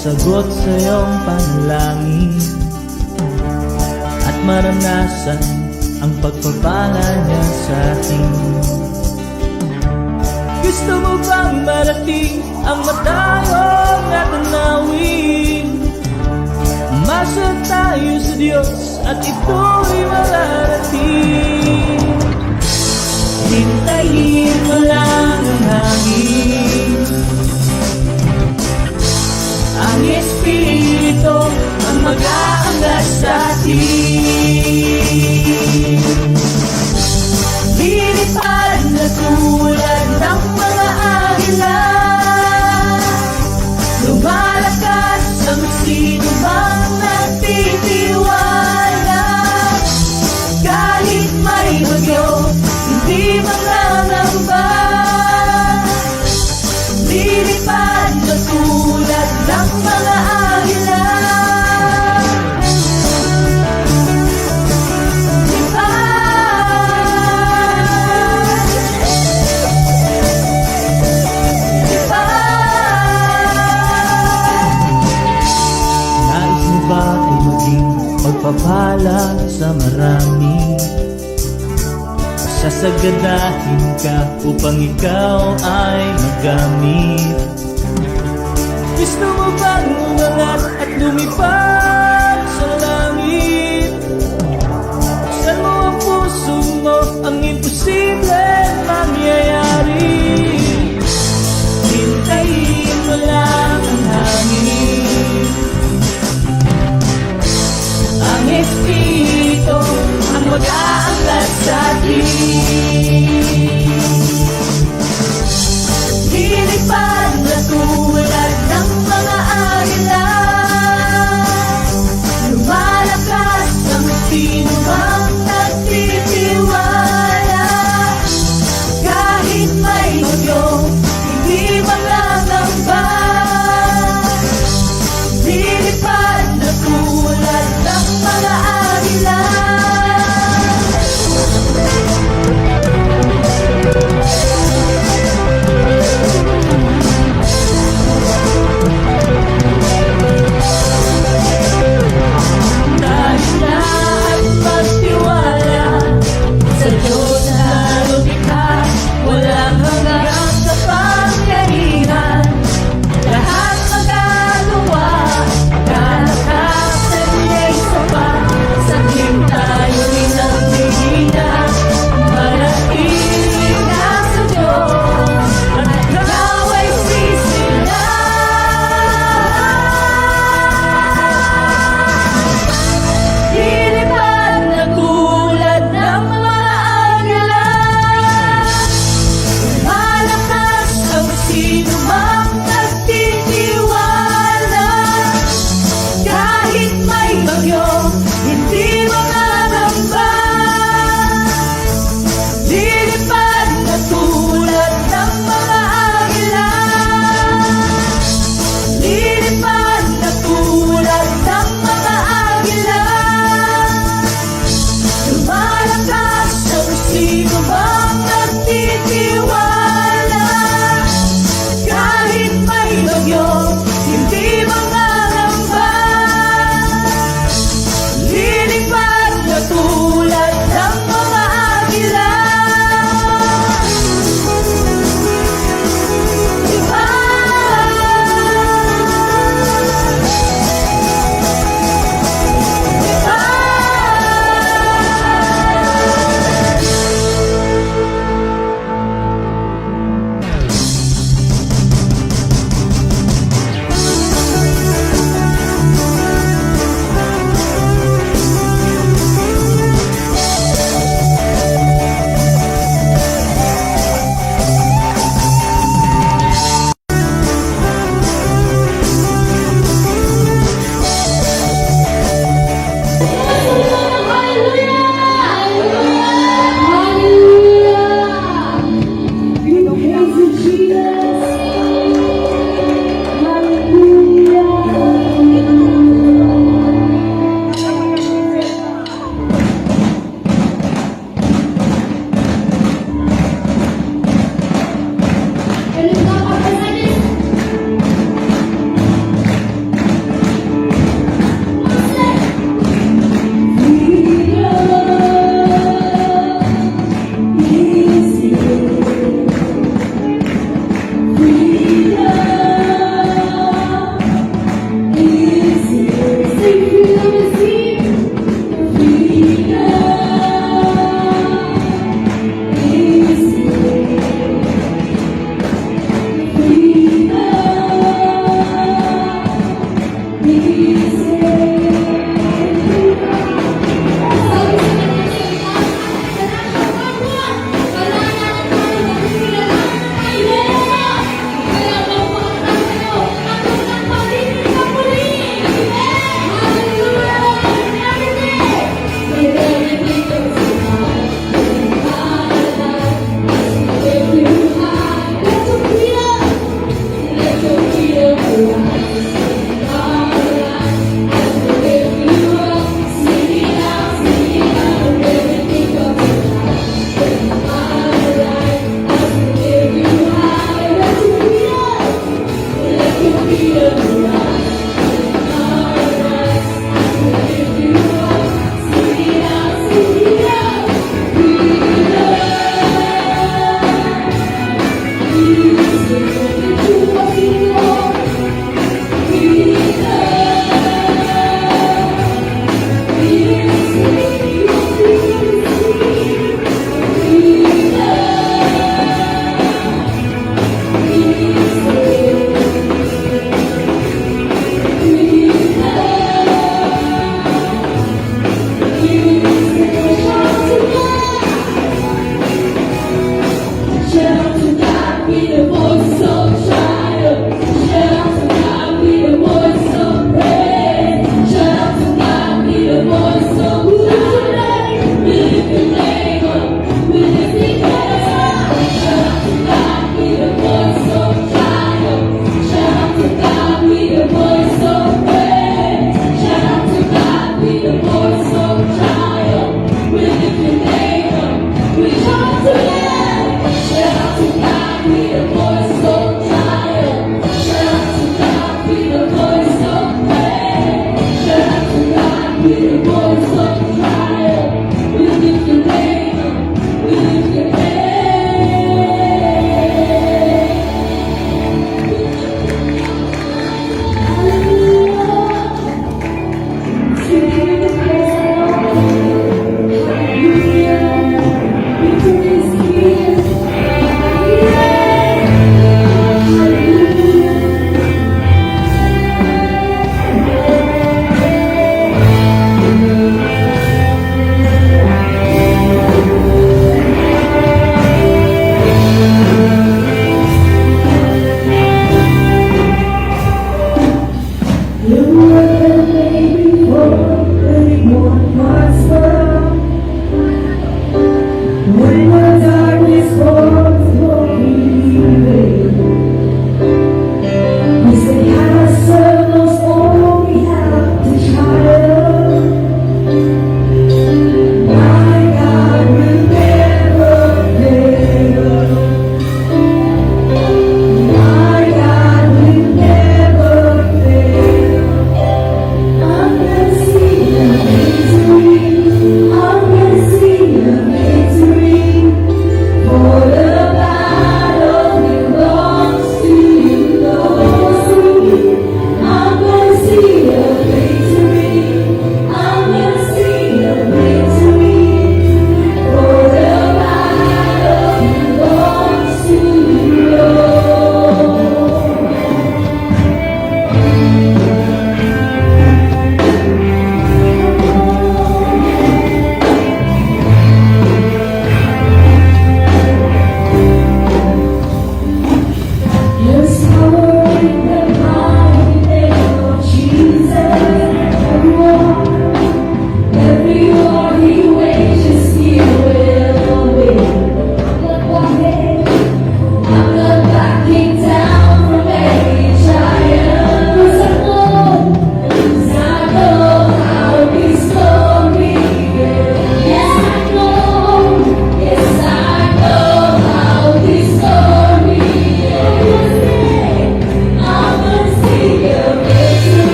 sagot sa iyong panalangin at maranasan ang pagpapala niya sa atin. Gusto mo bang marating ang matayog na tanawin? Umasa tayo sa Diyos at ito'y mararating. Hintayin mo lang ang hangin, ang Espiritu ang mag-aangat sa atin. Lilipad na tulad ng mga agila, lumalakas ang sino bang nagtitiwala. Kahit may bagyo, hindi manangamba. Lilipad na tulad ng mga agila. Pagpapala sa marami, sasagadahin ka upang ikaw ay magamit. Gusto mo bang umangat at lumipad sa langit? Buksan mo ang puso mo, ang imposible mangyayari. Hintayin mo lang ang hangin, ang Espiritu ang mag-aangat sa atin. Lilipad na tulad ng mga agila, lumalakas ang sino mang nagtitiwala. Shout to God, be the voice of triumph.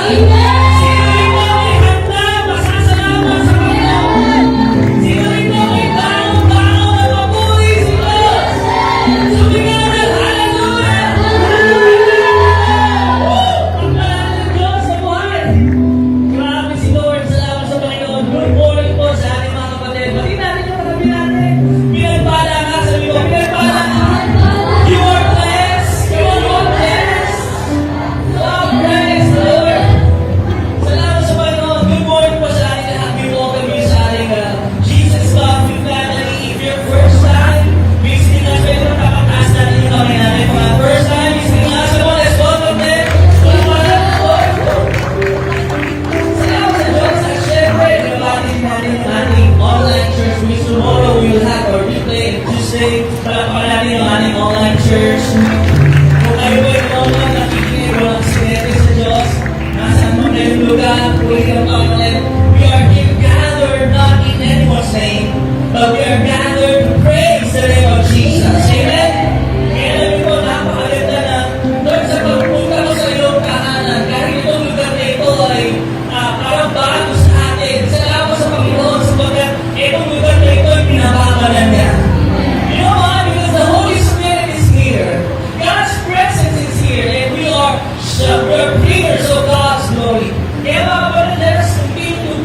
Sino rito ay handa masasalamat sa Panginoon? Sino rito ay taong-taong na papuri sa Diyos? Sumingaw ng hallelujah! Ang mahal ng Diyos sa buhay. Grabe si Lord. Salamat sa Panginoon. Good morning po sa ating mga kapatid. Pati natin yung katabi natin. Pinagpala ka. Sabi ko, pinagpala ka. You are blessed. You are all blessed. Oh, praise the Lord. Salamat sa Panginoon. Good morning po sa ating lahat. We welcome you sa ating Jesus Coffee family. If you're first time visiting us, pwede mo tapataas natin yung kamay natin. Mga first time visiting us, come on, let's welcome them. Salamat po. Salamat sa Diyos. At syempre, nabati natin ang ating online church which tomorrow we will have our replay Tuesday. Palakpakan natin ang ating online church. Kung kayo ba yung online nakikinig o nakasinetis sa Diyos, nasaan mo na yung lugar, puli ka pa ulit. We are here gathered not in anyone's name, but we are gathered to praise the name of Jesus. Amen? Kaya namin po, napakaganda na Lord, sa pagpunta ko sa iyong kahanan, kahit itong lugar na ito ay parang bago sa atin. Salamat sa Panginoon sapagkat itong lugar na ito ay pinapakalan niya. You know why? Because the Holy Spirit is here. God's presence is here, and we are bringers of God's glory. Kaya mga kapatid, let us continue to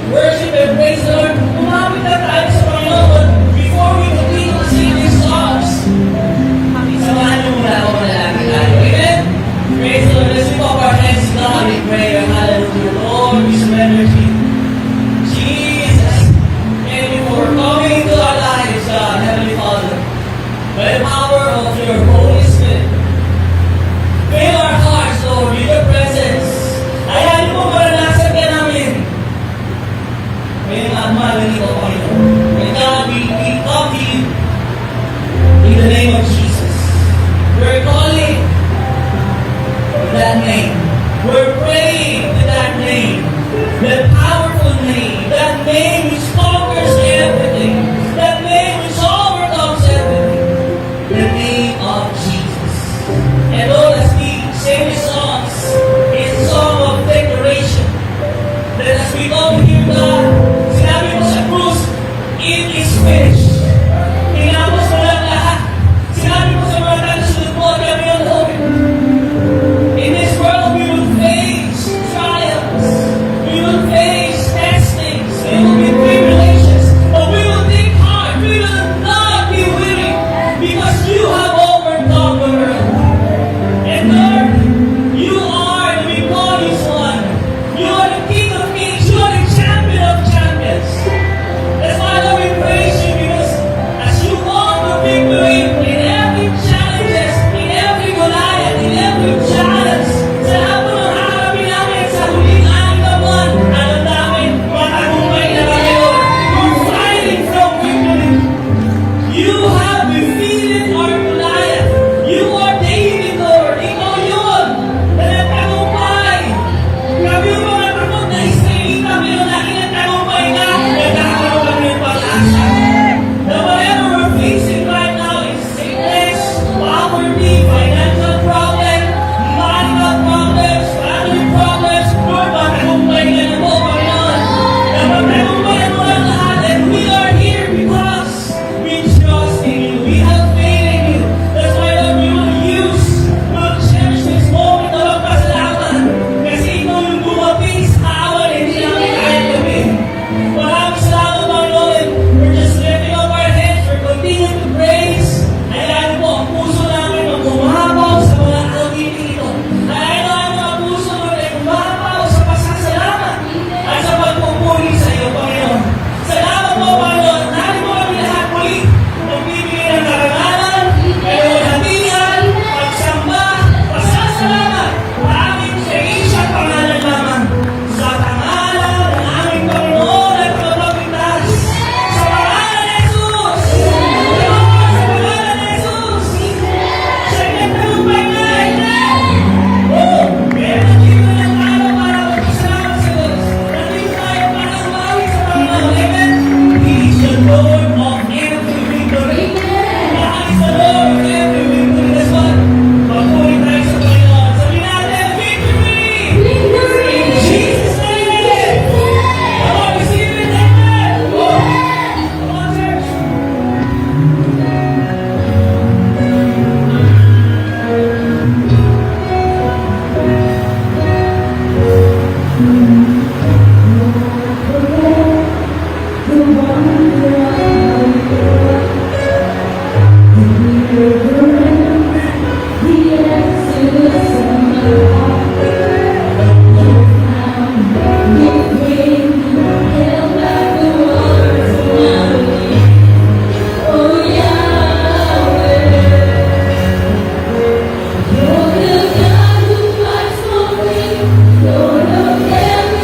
You're the God who fights for me. Lord of everything.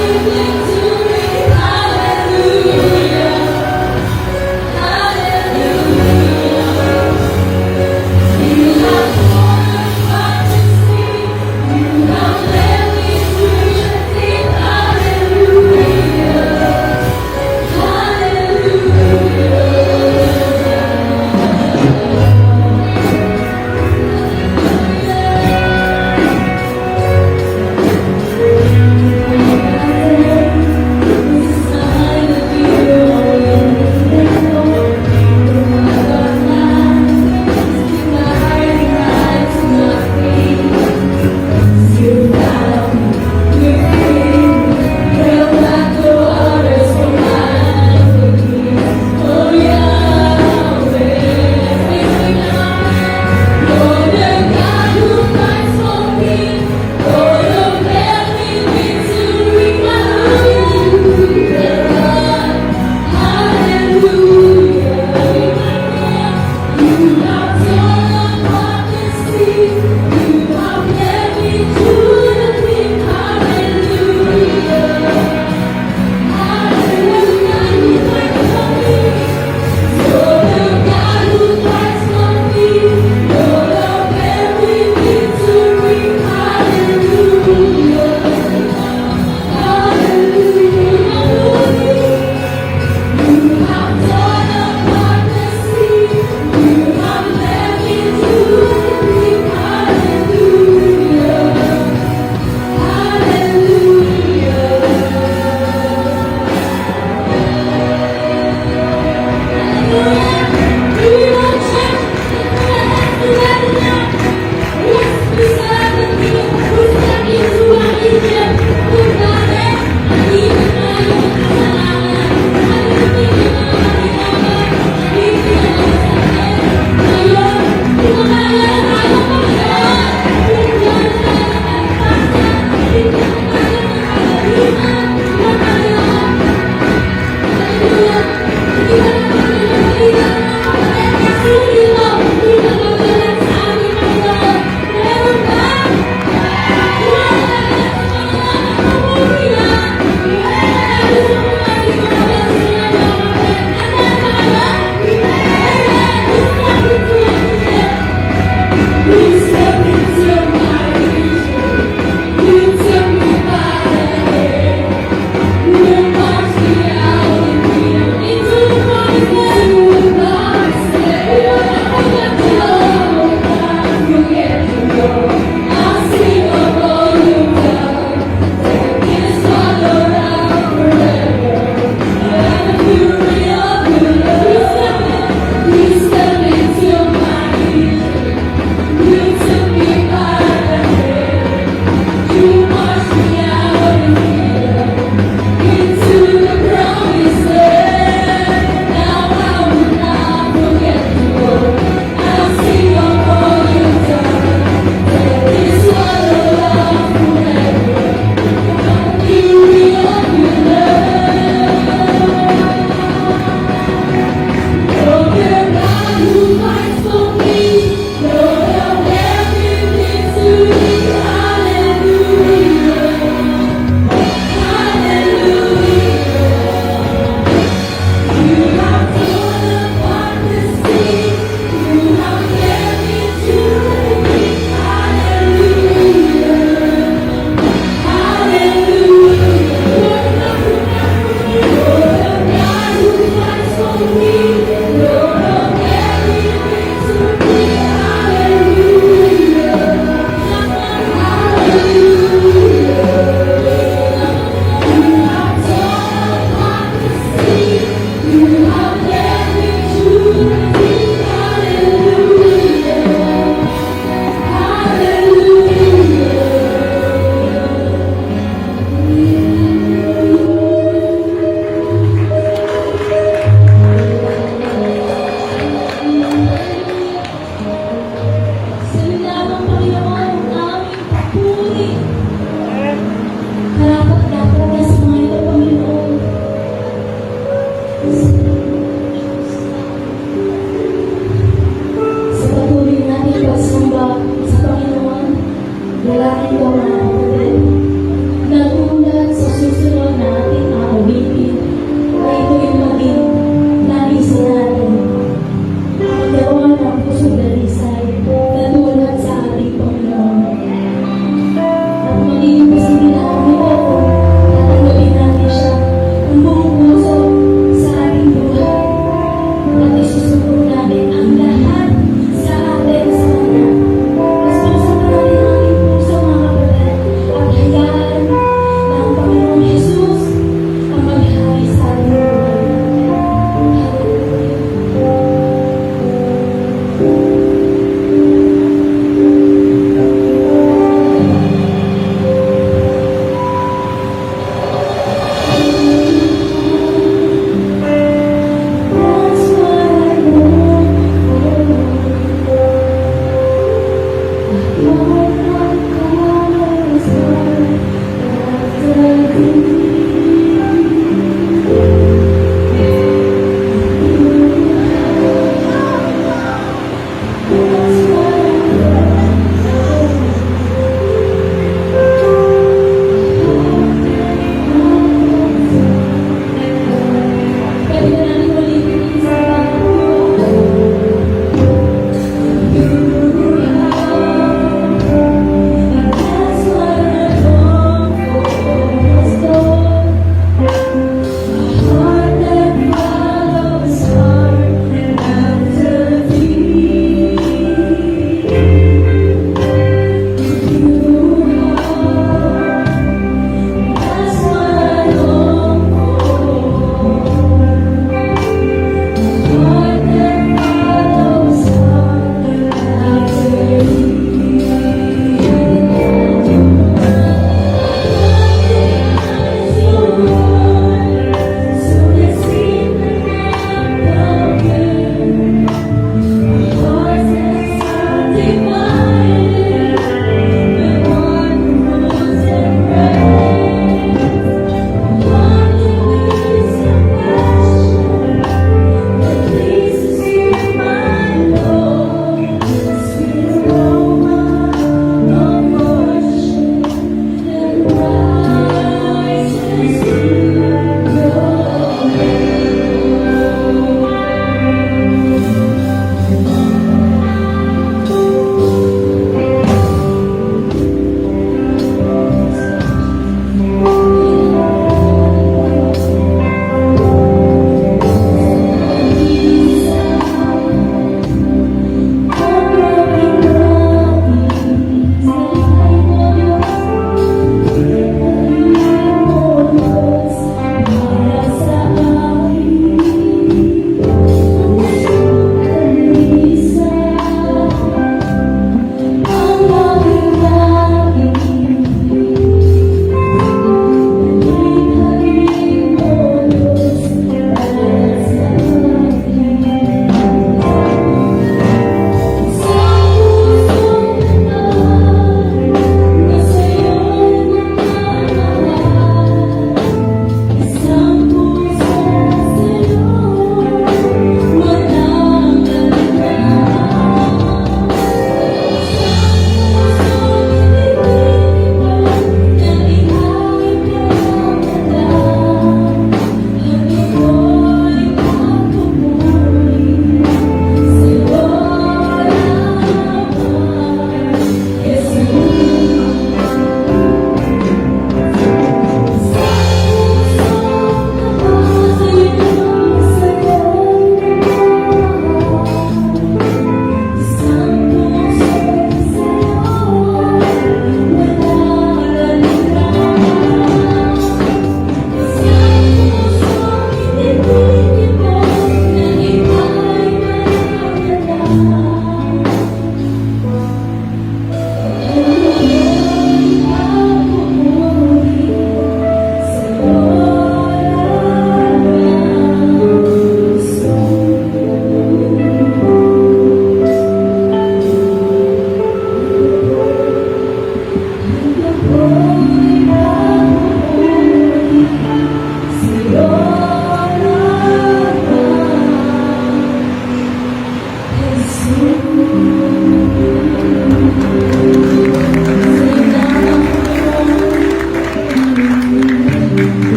Psalm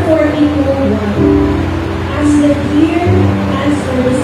42:1. As the deer pants for the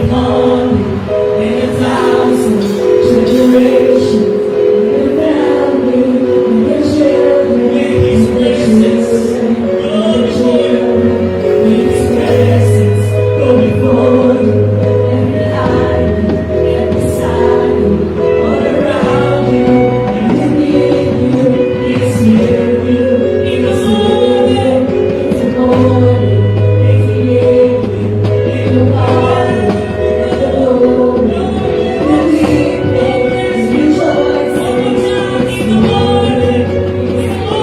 passing on in a thousand generations. Your family, your children, with His presence, your children, with His presence, go before you. And behind you, and beside you, all around you, and within you, He's near you. In the morning, in the morning, He's near you. In the morning, in the glory, in the evening, He's rejoicing. In the morning, in the morning, in the morning,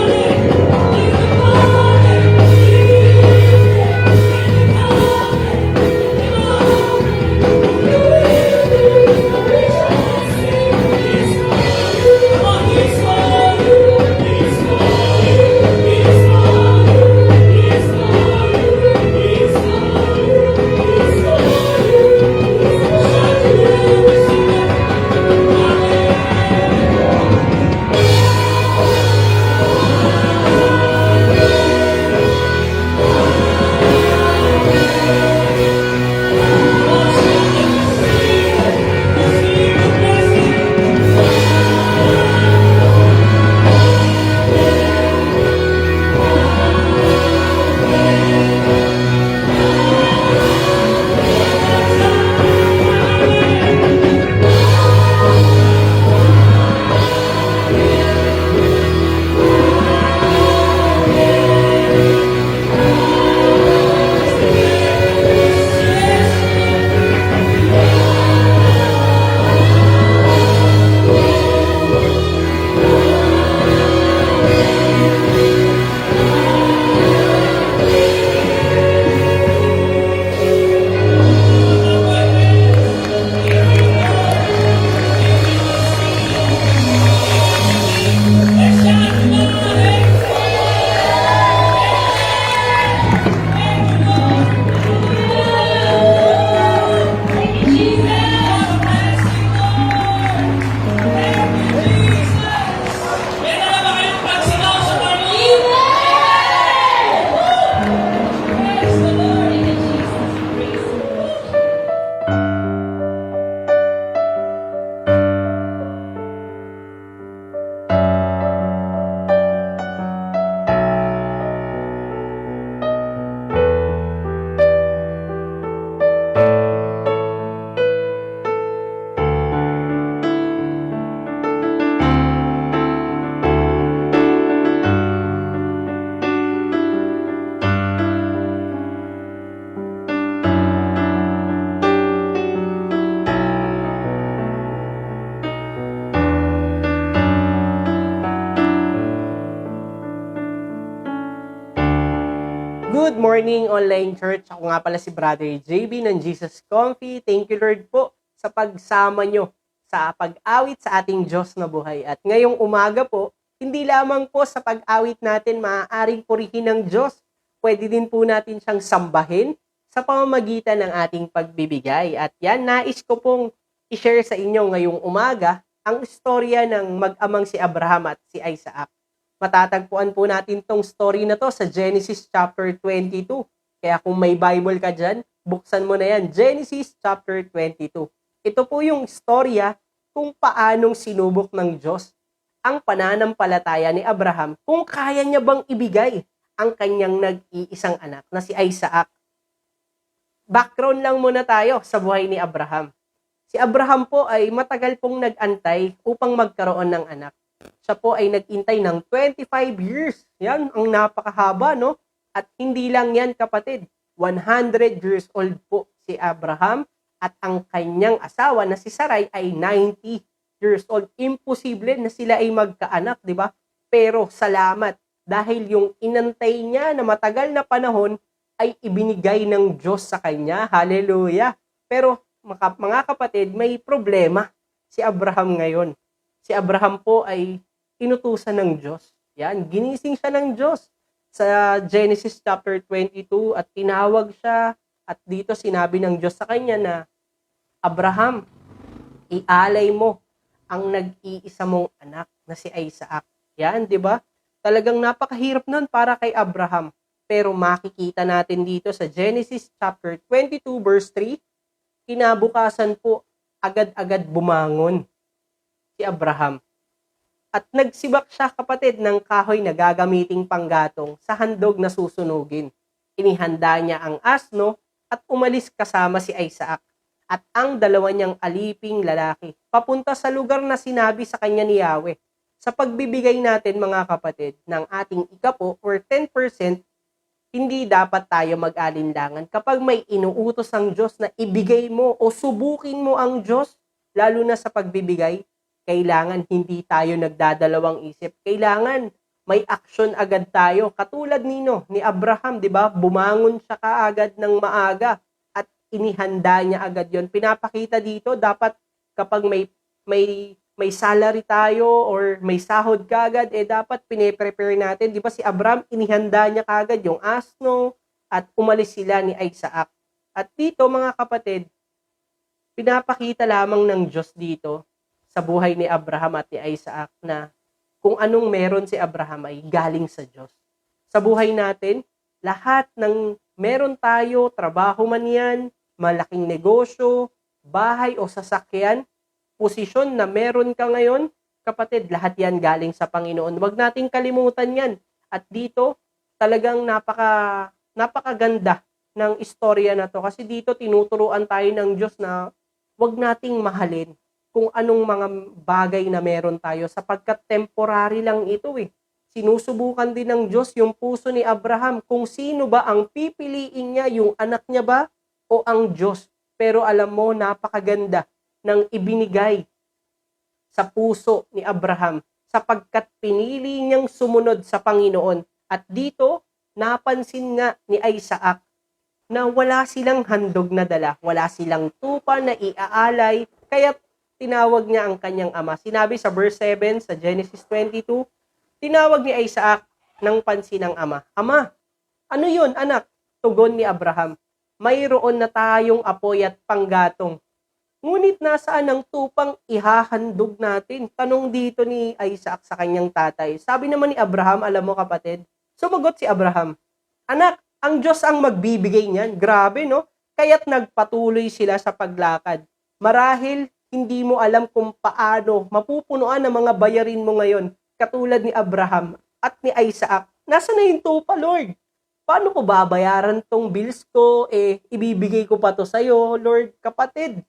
Good morning, online church. Ako nga pala si Brother JB ng Jesus Comfy. Thank you, Lord po, sa pagsama nyo sa pag-awit sa ating Diyos na buhay. At ngayong umaga po, hindi lamang po sa pag-awit natin maaaring purihin ng Diyos. Pwede din po natin siyang sambahin sa pamamagitan ng ating pagbibigay. At yan, nais ko pong i-share sa inyo ngayong umaga ang istorya ng mag-amang si Abraham at si Isaac. Matatagpuan po natin tong story na to sa Genesis chapter 22. Kaya kung may Bible ka dyan, buksan mo na yan. Genesis chapter 22. Ito po yung istorya kung paanong sinubok ng Diyos ang pananampalataya ni Abraham kung kaya niya bang ibigay ang kanyang nag-iisang anak na si Isaac. Background lang muna tayo sa buhay ni Abraham. Si Abraham po ay matagal pong nag-antay upang magkaroon ng anak. Siya po ay nag-intay ng 25 years. Yan, ang napakahaba, no? At hindi lang yan, kapatid. 100 years old po si Abraham at ang kanyang asawa na si Sarai ay 90 years old. Imposible na sila ay magkaanak, di ba? Pero salamat dahil yung inantay niya na matagal na panahon ay ibinigay ng Diyos sa kanya. Hallelujah! Pero mga kapatid, may problema si Abraham ngayon. Si Abraham po ay inutusan ng Diyos. Yan, ginising siya ng Diyos sa Genesis chapter 22 at tinawag siya at dito sinabi ng Diyos sa kanya na, Abraham, ialay mo ang nag-iisa mong anak na si Isaac. Yan, di ba? Talagang napakahirap nun para kay Abraham. Pero makikita natin dito sa Genesis chapter 22 verse 3, kinabukasan po, agad-agad bumangon si Abraham. At nagsibak siya, kapatid, ng kahoy na gagamiting panggatong sa handog na susunugin. Inihanda niya ang asno at umalis kasama si Isaac at ang dalawa niyang aliping lalaki papunta sa lugar na sinabi sa kanya ni Yahweh. Sa pagbibigay natin, mga kapatid, ng ating ikapo or 10%, hindi dapat tayo mag-alinlangan. Kapag may inuutos ang Diyos na ibigay mo o subukin mo ang Diyos, lalo na sa pagbibigay, kailangan hindi tayo nagdadalawang isip. Kailangan may action agad tayo. Katulad ni Abraham, di ba? Bumangon siya kaagad ng maaga at inihanda niya agad yon. Pinapakita dito, dapat kapag may salary tayo or may sahod kaagad, dapat pine-prepare natin. Di ba si Abraham, inihanda niya kaagad yung asno at umalis sila ni Isaac. At dito, mga kapatid, pinapakita lamang ng Diyos dito sa buhay ni Abraham at ni Isaac na kung anong meron si Abraham ay galing sa Diyos. Sa buhay natin, lahat ng meron tayo, trabaho man yan, malaking negosyo, bahay o sasakyan, posisyon na meron ka ngayon, kapatid, lahat yan galing sa Panginoon. Huwag nating kalimutan yan. At dito, talagang napakaganda ng istorya na to. Kasi dito, tinuturuan tayo ng Diyos na huwag nating mahalin kung anong mga bagay na meron tayo sapagkat temporary lang ito eh. Sinusubukan din ng Diyos yung puso ni Abraham kung sino ba ang pipiliin niya, yung anak niya ba o ang Diyos. Pero alam mo, napakaganda ng ibinigay sa puso ni Abraham sapagkat pinili niyang sumunod sa Panginoon. At dito, napansin nga ni Isaac na wala silang handog na dala, wala silang tupa na iaalay, kaya tinawag niya ang kanyang ama. Sinabi sa verse 7 sa Genesis 22, tinawag ni Isaac ng pansin ng ama. Ama, ano yun, anak? Tugon ni Abraham, mayroon na tayong apoy at panggatong. Ngunit nasaan ang tupang ihahandog natin? Tanong dito ni Isaac sa kanyang tatay. Sabi naman ni Abraham, alam mo kapatid, sumagot si Abraham, anak, ang Diyos ang magbibigay niyan. Grabe, no? Kaya't nagpatuloy sila sa paglakad. Marahil, hindi mo alam kung paano mapupunuan ang mga bayarin mo ngayon, katulad ni Abraham at ni Isaac. Nasaan na yung tupa, Lord? Paano ko babayaran tong bills ko? Ibibigay ko pa to sa'yo, Lord. Kapatid,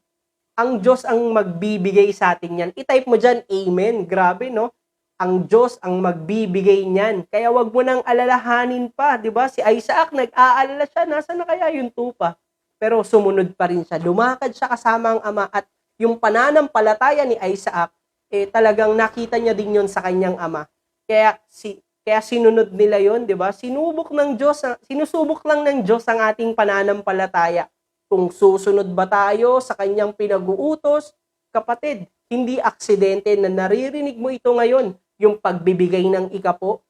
ang Diyos ang magbibigay sa atin yan. I-type mo dyan, amen. Grabe, no? Ang Diyos ang magbibigay niyan. Kaya wag mo nang alalahanin pa, di ba? Si Isaac, nag-aalala siya, nasaan na kaya yung tupa? Pero sumunod pa rin siya. Lumakad siya kasama ang ama at yung pananampalataya ni Isaac, talagang nakita niya din yon sa kanyang ama. Kaya sinunod nila yon, di ba? Sinusubok lang ng Diyos ang ating pananampalataya. Kung susunod ba tayo sa kanyang pinag-uutos, kapatid, hindi aksidente na naririnig mo ito ngayon, yung pagbibigay ng ikapo.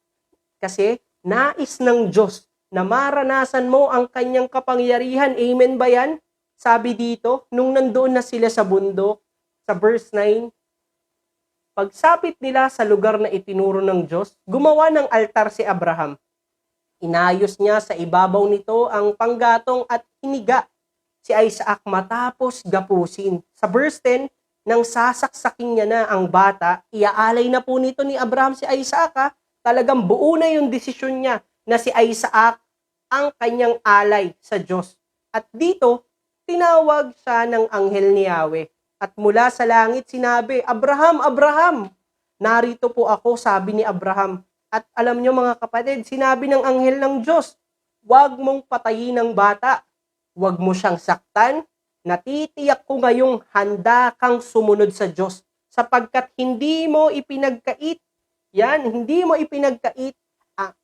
Kasi nais ng Diyos na maranasan mo ang kanyang kapangyarihan. Amen ba yan? Sabi dito, nung nandoon na sila sa bundok, sa verse 9, pagsapit nila sa lugar na itinuro ng Diyos, gumawa ng altar si Abraham. Inayos niya sa ibabaw nito ang panggatong at hiniga si Isaac matapos gapusin. Sa verse 10, nang sasaksakin niya na ang bata, iaalay na po nito ni Abraham si Isaac. Talagang buo na yung desisyon niya na si Isaac ang kanyang alay sa Diyos. At dito, tinawag siya ng anghel ni Yahweh. At mula sa langit sinabi, Abraham, Abraham! Narito po ako, sabi ni Abraham. At alam nyo mga kapatid, sinabi ng anghel ng Diyos, huwag mong patayin ang bata. Huwag mo siyang saktan. Natitiyak ko ngayong handa kang sumunod sa Diyos. Sapagkat hindi mo ipinagkait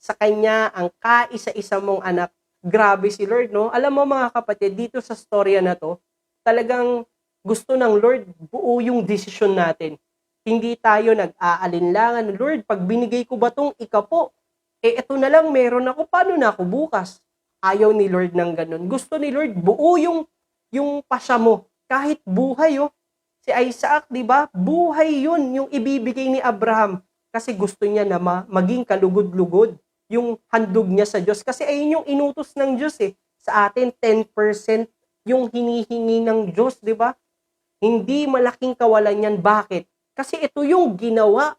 sa Kanya ang kaisa-isa mong anak. Grabe si Lord, no? Alam mo mga kapatid, dito sa storya na to, talagang gusto ng Lord buo yung desisyon natin. Hindi tayo nag-aalinlangan, Lord, pag binigay ko ba tong ikapo, eto na lang meron ako, paano na ako bukas? Ayaw ni Lord ng ganun. Gusto ni Lord buo yung pasya mo. Kahit buhay, si Isaac, di ba? Buhay yun, yung ibibigay ni Abraham. Kasi gusto niya na maging kalugod-lugod yung handog niya sa Diyos. Kasi ayun yung inutos ng Diyos sa atin, 10% yung hinihingi ng Diyos, di ba? Hindi malaking kawalan yan. Bakit? Kasi ito yung ginawa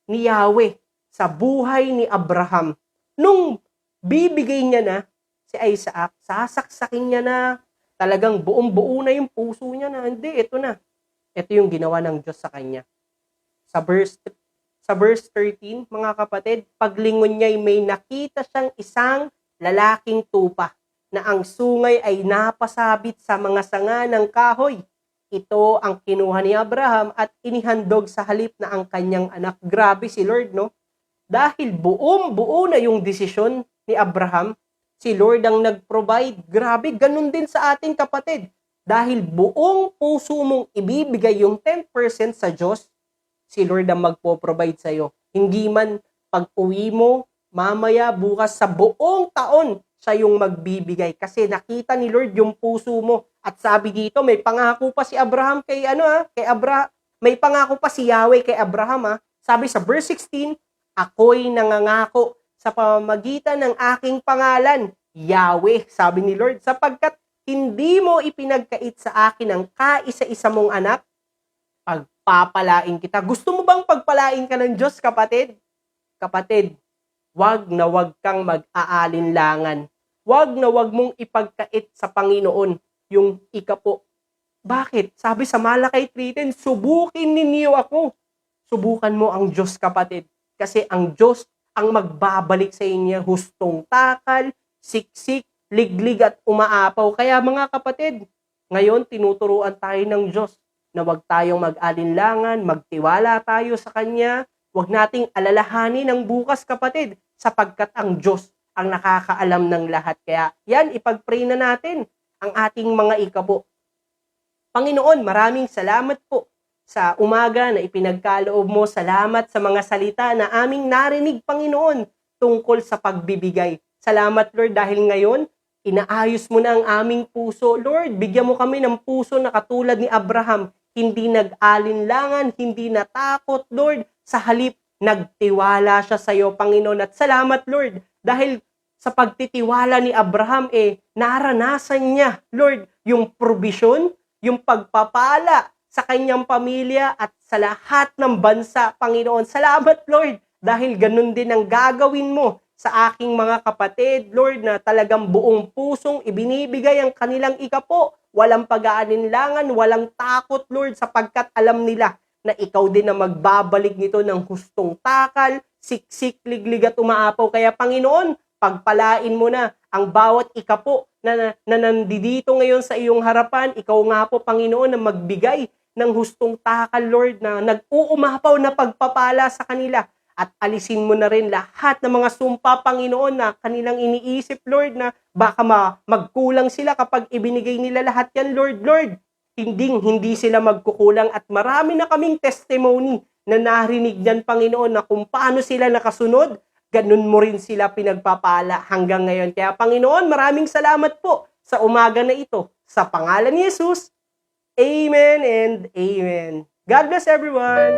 ni Yahweh sa buhay ni Abraham. Nung bibigay niya na si Isaac, sasaksakin niya na, talagang buong-buo na yung puso niya na, hindi, ito na. Ito yung ginawa ng Diyos sa kanya. Sa verse 13, mga kapatid, paglingon niya may nakita siyang isang lalaking tupa na ang sungay ay napasabit sa mga sanga ng kahoy. Ito ang kinuha ni Abraham at inihandog sa halip na ang kanyang anak. Grabe si Lord, no? Dahil buong-buo na yung desisyon ni Abraham, si Lord ang nag-provide. Grabe, ganun din sa ating kapatid. Dahil buong puso mong ibibigay yung 10% sa Diyos, si Lord ang magpo-provide sa'yo. Hindi man pag-uwi mo, mamaya, bukas, sa buong taon, siya yung magbibigay. Kasi nakita ni Lord yung puso mo. At sabi dito, may pangako pa si Abraham may pangako pa si Yahweh kay Abraham. Sabi sa verse 16, ako'y nangangako sa pamamagitan ng aking pangalan, Yahweh, sabi ni Lord, sapagkat hindi mo ipinagkait sa akin ang kaisa-isa mong anak, pagpapalain kita. Gusto mo bang pagpalain ka ng Diyos, kapatid? Kapatid, wag na wag kang mag-aalinlangan. Wag na wag mong ipagkait sa Panginoon yung ikapo. Bakit? Sabi sa Malakay 3:10, subukin ninyo ako. Subukan mo ang Diyos, kapatid. Kasi ang Diyos ang magbabalik sa inyo hustong takal, siksik, liglig at umaapaw. Kaya mga kapatid, ngayon tinuturuan tayo ng Diyos na wag tayong mag-alinlangan, magtiwala tayo sa Kanya. Wag nating alalahanin ang bukas, kapatid, sapagkat ang Diyos ang nakakaalam ng lahat. Kaya yan, ipag-pray na natin ang ating mga ikapo. Panginoon, maraming salamat po sa umaga na ipinagkaloob mo. Salamat sa mga salita na aming narinig, Panginoon, tungkol sa pagbibigay. Salamat, Lord, dahil ngayon, inaayos mo na ang aming puso. Lord, bigyan mo kami ng puso na katulad ni Abraham, hindi nag-alinlangan, hindi natakot, Lord. Sa halip, nagtiwala siya sa iyo, Panginoon. At salamat, Lord, dahil sa pagtitiwala ni Abraham, naranasan niya, Lord, yung provision, yung pagpapala sa kanyang pamilya at sa lahat ng bansa, Panginoon. Salamat, Lord, dahil ganun din ang gagawin mo sa aking mga kapatid, Lord, na talagang buong pusong ibinibigay ang kanilang ikapo. Walang pag-aalinlangan, walang takot, Lord, sapagkat alam nila na ikaw din na magbabalik nito ng hustong takal, siksik, liglig at umaapaw. Kaya, Panginoon, pagpalain mo na ang bawat ikapo na nandito ngayon sa iyong harapan. Ikaw nga po, Panginoon, na magbigay ng hustong takal, Lord, na nag-uumapaw na pagpapala sa kanila. At alisin mo na rin lahat ng mga sumpa, Panginoon, na kanilang iniisip, Lord, na baka magkulang sila kapag ibinigay nila lahat yan, Lord. Lord, hindi sila magkukulang at marami na kaming testimony na narinig niyan, Panginoon, na kung paano sila nakasunod, ganun mo rin sila pinagpapala hanggang ngayon. Kaya, Panginoon, maraming salamat po sa umaga na ito. Sa pangalan ni Jesus, Amen and Amen. God bless everyone!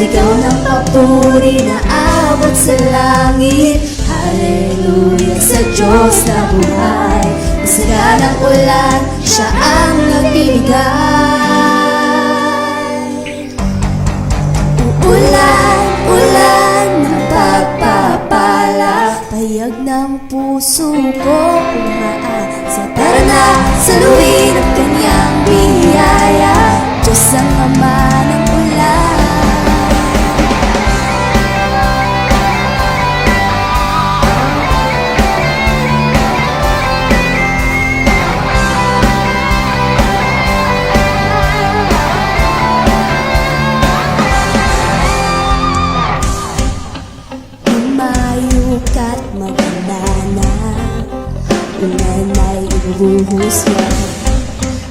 Sumigaw ng papuri na abot sa langit. Hallelujah sa Diyos na buhay. Masaganang ulan, siya ang nagbibigay. Uulan, ulan ng pagpapala. Payag ng puso ko umaasa. Tara na, saluhin ang kanyang biyaya. Diyos ang Ama ng ulan. Umayukat maganda na, ulan ay ibubuhos yan.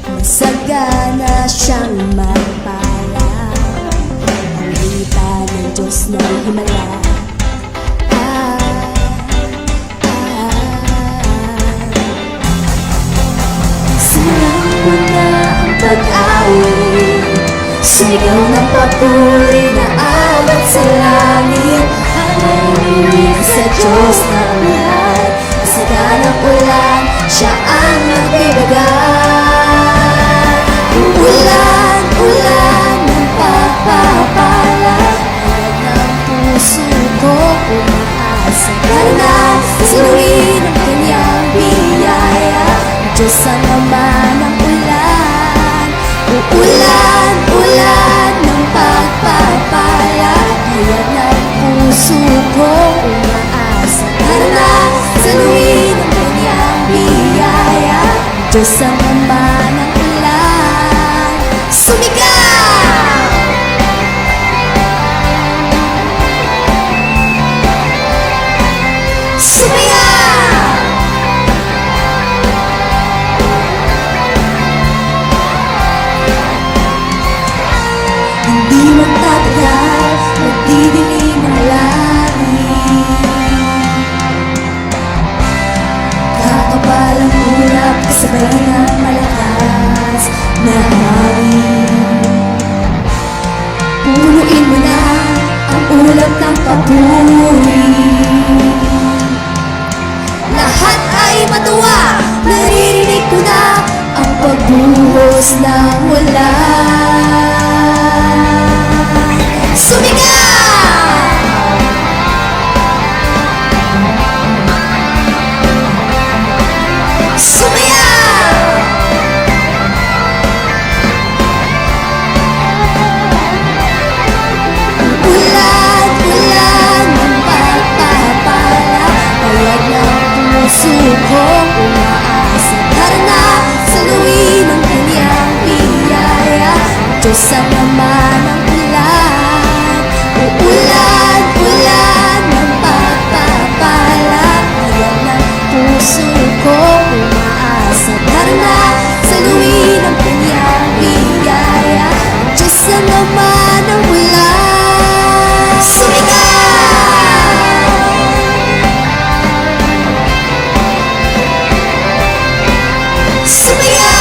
Masagana siyang magpala, ang wika ng Diyos na himala. Simulan mo na ang pag-awit, sumigaw ng papuri na abot sa langit. Hallelujah sa Diyos na mahal. Masaganang ulan, siya ang nagbibigay. Ulan, ulan ng pagpapala. Payag ng puso ko umaasa. Tara na, saluhin ang kanyang biyaya. Diyos ang Ama ng ulan. Uulan, ulan ng pagpapala. Payag ng puso ko umaasa. Tara na, saluhin ang kanyang biyaya. Diyos ang Ama ng ulan. Sumigaw! Sumigaw! Hindi magtatagal, magdidilim ang langit. Kakapal ang ulap, kasabay ng malakas na hangin. Punuin mo na ang ulap ng papuri. Lahat ay matuwa, naririnig ko na ang pagbuhos ng ulan. Sumigaw! Sumigaw! Ulan, ulan ng pagpapala. Payag ng puso ko umaasa. Tara na, saluhin ang kanyang biyaya. Diyos ang Ama ng ulan. Uulan, ulan ng pagpapala. Payag ng puso ko umaasa. Tara na, saluhin ang kanyang biyaya. Diyos ang Ama ng ulan. Sumigaw! Sumigaw!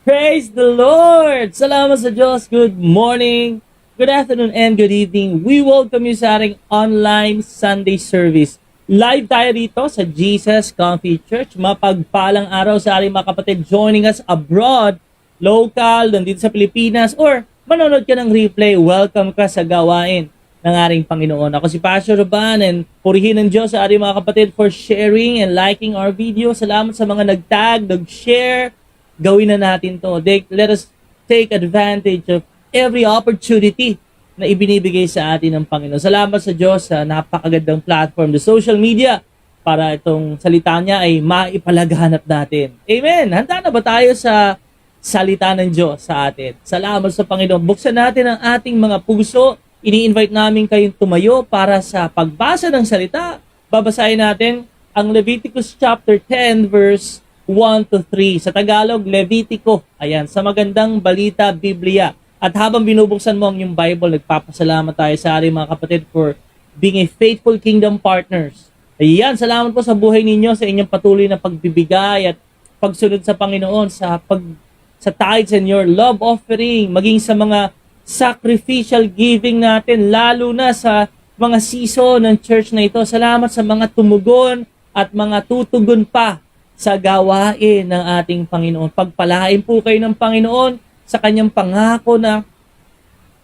Praise the Lord! Salamat sa Diyos. Good morning, good afternoon, and good evening. We welcome you sa ating online Sunday service. Live tayo dito sa Jesus Comfy Church. Mapagpalang araw sa ating mga kapatid joining us abroad, local, nandito sa Pilipinas, or manonood ka ng replay. Welcome ka sa gawain ng ating Panginoon. Ako si Pastor Ruban, and purihin ng Diyos sa ating mga kapatid for sharing and liking our video. Salamat sa mga nag-tag, nag-share. Gawin na natin to. Let us take advantage of every opportunity na ibinibigay sa atin ng Panginoon. Salamat sa Diyos sa napakagandang platform, the social media, para itong salita niya ay maipalaganap natin. Amen! Handa na ba tayo sa salita ng Diyos sa atin? Salamat sa Panginoon. Buksan natin ang ating mga puso. Ini-invite namin kayong tumayo para sa pagbasa ng salita. Babasahin natin ang Leviticus chapter 10 verse 1 to 3. Sa Tagalog, Levitico. Ayan, sa Magandang Balita, Biblia. At habang binubuksan mo ang yung Bible, nagpapasalamat tayo sa ating mga kapatid for being a faithful kingdom partners. Ayan, salamat po sa buhay ninyo, sa inyong patuloy na pagbibigay at pagsunod sa Panginoon, sa tithes and your love offering, maging sa mga sacrificial giving natin, lalo na sa mga season ng church na ito. Salamat sa mga tumugon at mga tutugon pa sa gawain ng ating Panginoon. Pagpalain po kayo ng Panginoon sa kanyang pangako na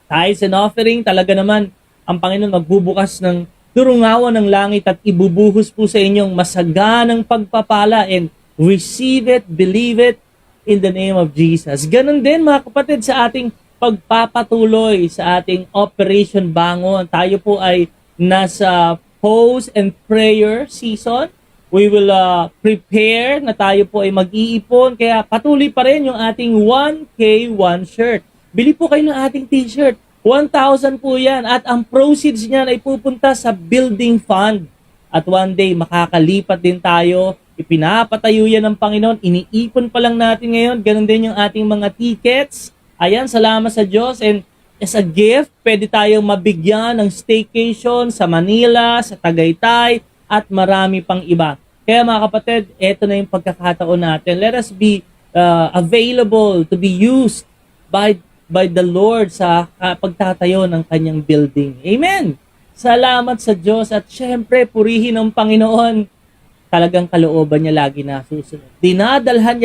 tithes and offering. Talaga naman, ang Panginoon magbubukas ng durungawan ng langit at ibubuhos po sa inyong masaganang pagpapala, and receive it, believe it, in the name of Jesus. Ganon din mga kapatid sa ating pagpapatuloy sa ating Operation Bangon. Tayo po ay nasa post and prayer season. We will prepare na tayo po ay mag-iipon. Kaya patuloy pa rin yung ating 1K 1 shirt. Bili po kayo ng ating t-shirt. 1,000 po yan. At ang proceeds niyan ay pupunta sa building fund. At one day, makakalipat din tayo. Ipinapatayo yan ng Panginoon. Iniipon pa lang natin ngayon. Ganon din yung ating mga tickets. Ayan, salamat sa Diyos. And as a gift, pwede tayong mabigyan ng staycation sa Manila, sa Tagaytay, at marami pang iba. Kaya mga kapatid, eto na yung pagkakataon natin. Let us be available to be used by the Lord sa pagtatayo ng kanyang building. Amen! Salamat sa Diyos at syempre purihin ng Panginoon. Talagang kalooban niya lagi na susunod. Dinadala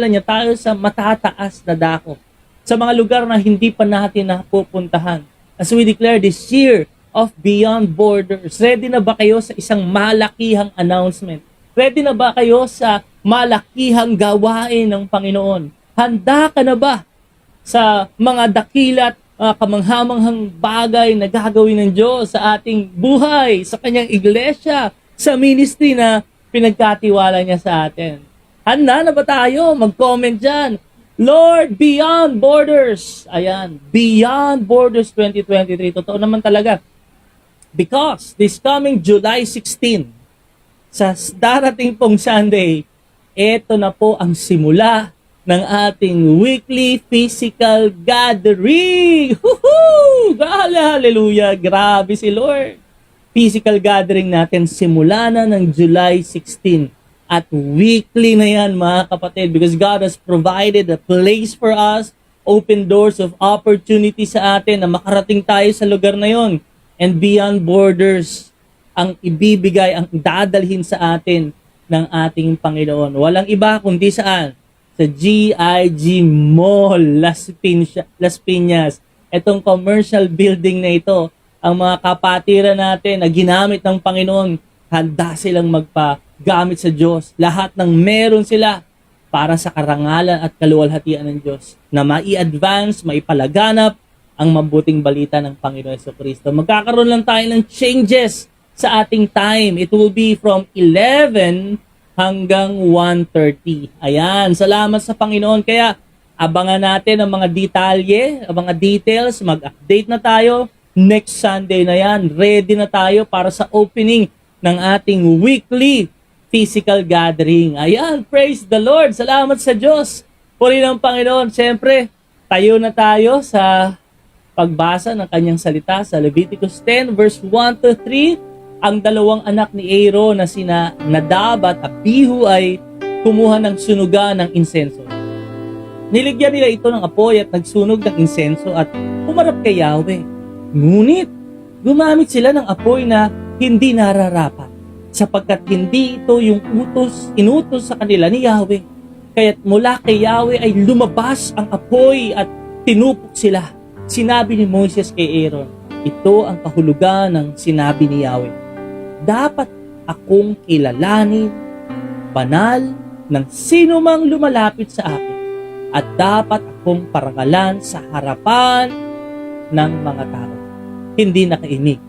niya tayo sa matataas na dako, sa mga lugar na hindi pa natin napupuntahan. As we declare this year of Beyond Borders, ready na ba kayo sa isang malakihang announcement? Ready na ba kayo sa malakihang gawain ng Panginoon? Handa ka na ba sa mga dakilat, kamanghamanghang bagay na gagawin ng Diyos sa ating buhay, sa kanyang iglesia, sa ministry na pinagkatiwala niya sa atin? Handa na ba tayo? Mag-comment dyan. Lord, Beyond Borders. Ayan, Beyond Borders 2023. Totoo naman talaga. Because this coming July 16, sa darating pong Sunday, ito na po ang simula ng ating weekly physical gathering. Woohoo! Hallelujah! Grabe si Lord. Physical gathering natin simula na ng July 16. At weekly na yan mga kapatid, because God has provided a place for us, open doors of opportunity sa atin na makarating tayo sa lugar na yon. And Beyond Borders ang ibibigay, ang dadalhin sa atin ng ating Panginoon. Walang iba kundi saan? Sa GIG Mall, Las Piñas. Itong commercial building na ito, ang mga kapatiran natin na ginamit ng Panginoon, handa silang magpagamit sa Diyos. Lahat ng meron sila para sa karangalan at kaluwalhatian ng Diyos, na mai-advance, maipalaganap ang mabuting balita ng Panginoon Jesucristo. Magkakaroon lang tayo ng changes sa ating time. It will be from 11 hanggang 1:30. Ayan, salamat sa Panginoon. Kaya abangan natin ang mga detalye, ang mga details. Mag-update na tayo. Next Sunday na yan. Ready na tayo para sa opening ng ating weekly physical gathering. Ayan, praise the Lord. Salamat sa Diyos. Puri ng Panginoon. Siyempre, tayo na tayo sa pagbasa ng kanyang salita sa Leviticus 10 verse 1 to 3. Ang dalawang anak ni Aaron na sina Nadab at Abihu ay kumuha ng sunugan ng insenso. Niligyan nila ito ng apoy at nagsunog ng insenso at humarap kay Yahweh. Ngunit, gumamit sila ng apoy na hindi nararapat, sapagkat hindi ito yung inutos sa kanila ni Yahweh. Kaya't mula kay Yahweh ay lumabas ang apoy at tinupok sila. Sinabi ni Moses kay Aaron, ito ang kahulugan ng sinabi ni Yahweh. Dapat akong kilalanin, banal, ng sino mang lumalapit sa akin, at dapat akong parangalan sa harapan ng mga tao. Hindi nakainig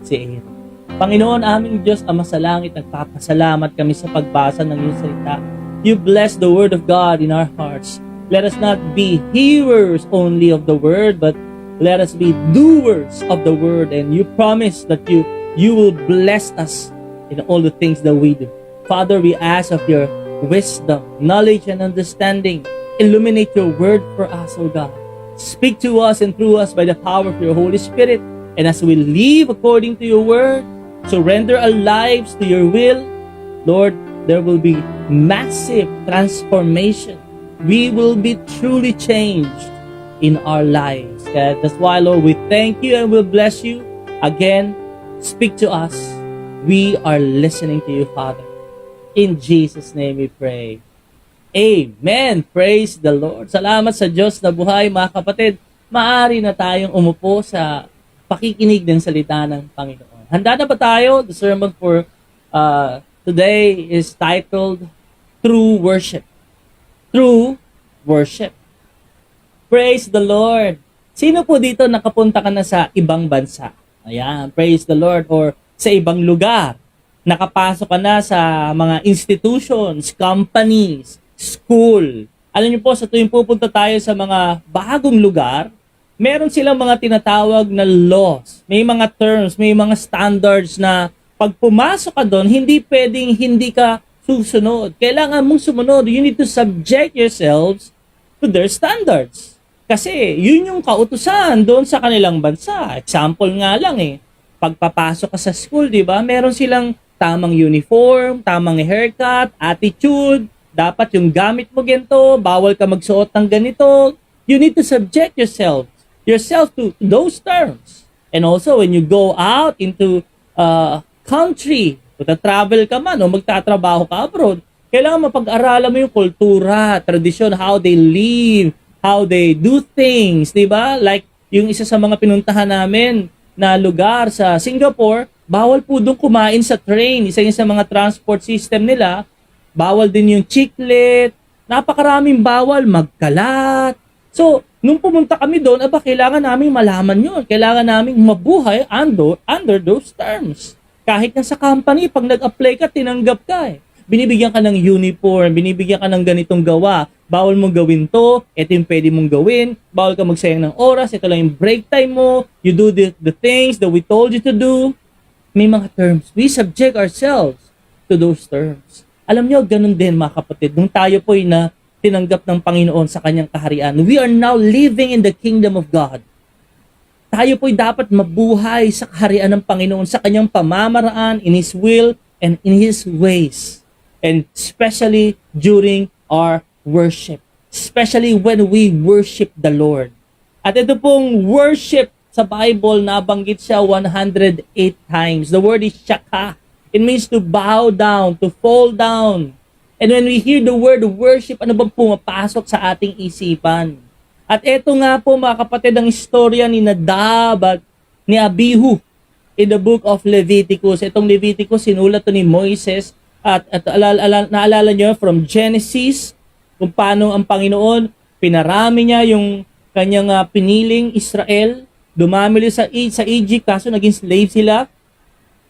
si Aaron. Panginoon aming Diyos, Ama sa langit, nagpapasalamat kami sa pagbasa ng iyong salita. You bless the word of God in our hearts. Let us not be hearers only of the word, but let us be doers of the word. And you promise that you will bless us in all the things that we do. Father, we ask of your wisdom, knowledge, and understanding. Illuminate your word for us, O God. Speak to us and through us by the power of your Holy Spirit. And as we live according to your word, surrender our lives to your will, Lord, there will be massive transformation. We will be truly changed in our lives. Okay? That's why, Lord, we thank you and we'll bless you. Again, speak to us. We are listening to you, Father. In Jesus' name we pray. Amen. Praise the Lord. Salamat sa Diyos na buhay, mga kapatid. Maaari na tayong umupo sa pakikinig ng salita ng Panginoon. Handa na ba tayo? The sermon for today is titled True Worship. True Worship. Praise the Lord. Sino po dito nakapunta ka na sa ibang bansa? Ayan, praise the Lord. Or sa ibang lugar. Nakapasok ka na sa mga institutions, companies, school. Alam niyo po, sa tuwing pupunta tayo sa mga bagong lugar, meron silang mga tinatawag na laws. May mga terms, may mga standards na pag pumasok ka doon, hindi pwedeng hindi ka susunod. Kailangan mong sumunod. You need to subject yourselves to their standards. Kasi yun yung kautusan doon sa kanilang bansa. Example nga lang pagpapasok ka sa school, di ba? Meron silang tamang uniform, tamang haircut, attitude, dapat yung gamit mo ganito, bawal ka magsuot ng ganito. You need to subject yourself to those terms. And also, when you go out into country, travel ka man o magtatrabaho ka abroad, kailangan mapag-aralan mo yung kultura, tradisyon, how they live, how they do things, di ba? Like, yung isa sa mga pinuntahan namin na lugar sa Singapore, bawal po doon kumain sa train. Isa yun sa mga transport system nila. Bawal din yung chiclet. Napakaraming bawal, magkalat. So, nung pumunta kami doon, kailangan namin malaman yun. Kailangan namin mabuhay under those terms. Kahit na sa company, pag nag-apply ka, tinanggap ka Binibigyan ka ng uniform, binibigyan ka ng ganitong gawa. Bawal mong gawin to, ito yung pwede mong gawin. Bawal ka magsayang ng oras, ito lang yung break time mo. You do the things that we told you to do. May mga terms. We subject ourselves to those terms. Alam nyo, ganun din mga kapatid. Nung tayo po'y na tinanggap ng Panginoon sa kanyang kaharian, we are now living in the kingdom of God. Tayo po'y dapat mabuhay sa kaharian ng Panginoon, sa kanyang pamamaraan, in His will, and in His ways. And especially during our worship. Especially when we worship the Lord. At ito pong worship sa Bible, nabanggit siya 108 times. The word is shaka. It means to bow down, to fall down. And when we hear the word worship, ano bang pumapasok sa ating isipan? At ito nga po mga kapatid, ang istorya ni Nadab at ni Abihu in the book of Leviticus. Itong Leviticus, sinulat to ni Moises. At naalala nyo from Genesis, kung paano ang Panginoon, pinarami niya yung kanyang piniling Israel, dumamili sa Egypt, kaso naging slave sila.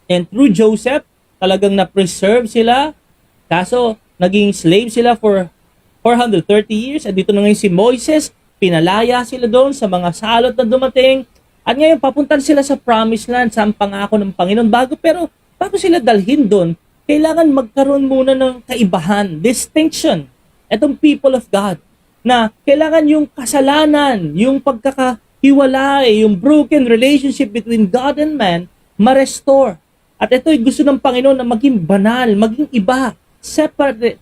And through Joseph, talagang na-preserve sila. Kaso, naging slave sila for 430 years. At dito na ngayon si Moises, pinalaya sila doon sa mga salot na dumating. At ngayon, papuntan sila sa promised land, sa pangako ng Panginoon. Bago sila dalhin doon, kailangan magkaroon muna ng kaibahan, distinction. Itong people of God, na kailangan yung kasalanan, yung pagkakahiwalay, yung broken relationship between God and man, ma-restore. At ito'y gusto ng Panginoon na maging banal, maging iba, separate,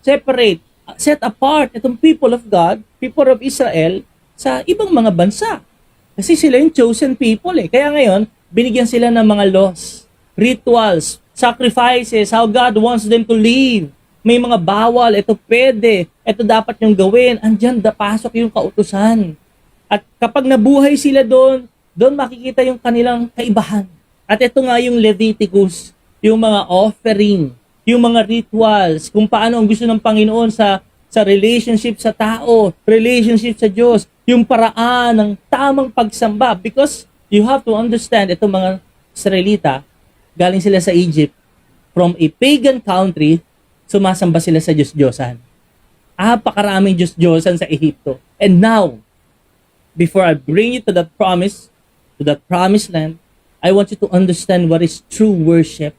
set apart itong people of God, people of Israel, sa ibang mga bansa. Kasi sila yung chosen people Kaya ngayon, binigyan sila ng mga laws, rituals, sacrifices, how God wants them to live. May mga bawal, ito pwede, ito dapat yung gawin. Andyan, pasok yung kautusan. At kapag nabuhay sila doon makikita yung kanilang kaibahan. At ito nga yung Leviticus, yung mga offering, yung mga rituals, kung paano ang gusto ng Panginoon sa relationship sa tao, relationship sa Diyos, yung paraan ng tamang pagsamba. Because you have to understand, itong mga Israelita, galing sila sa Egypt, from a pagan country, sumasamba sila sa Diyos-Diyosan. Pakaraming Diyos-Diyosan sa Ehipto. And now, before I bring you to that promised land, I want you to understand what is true worship.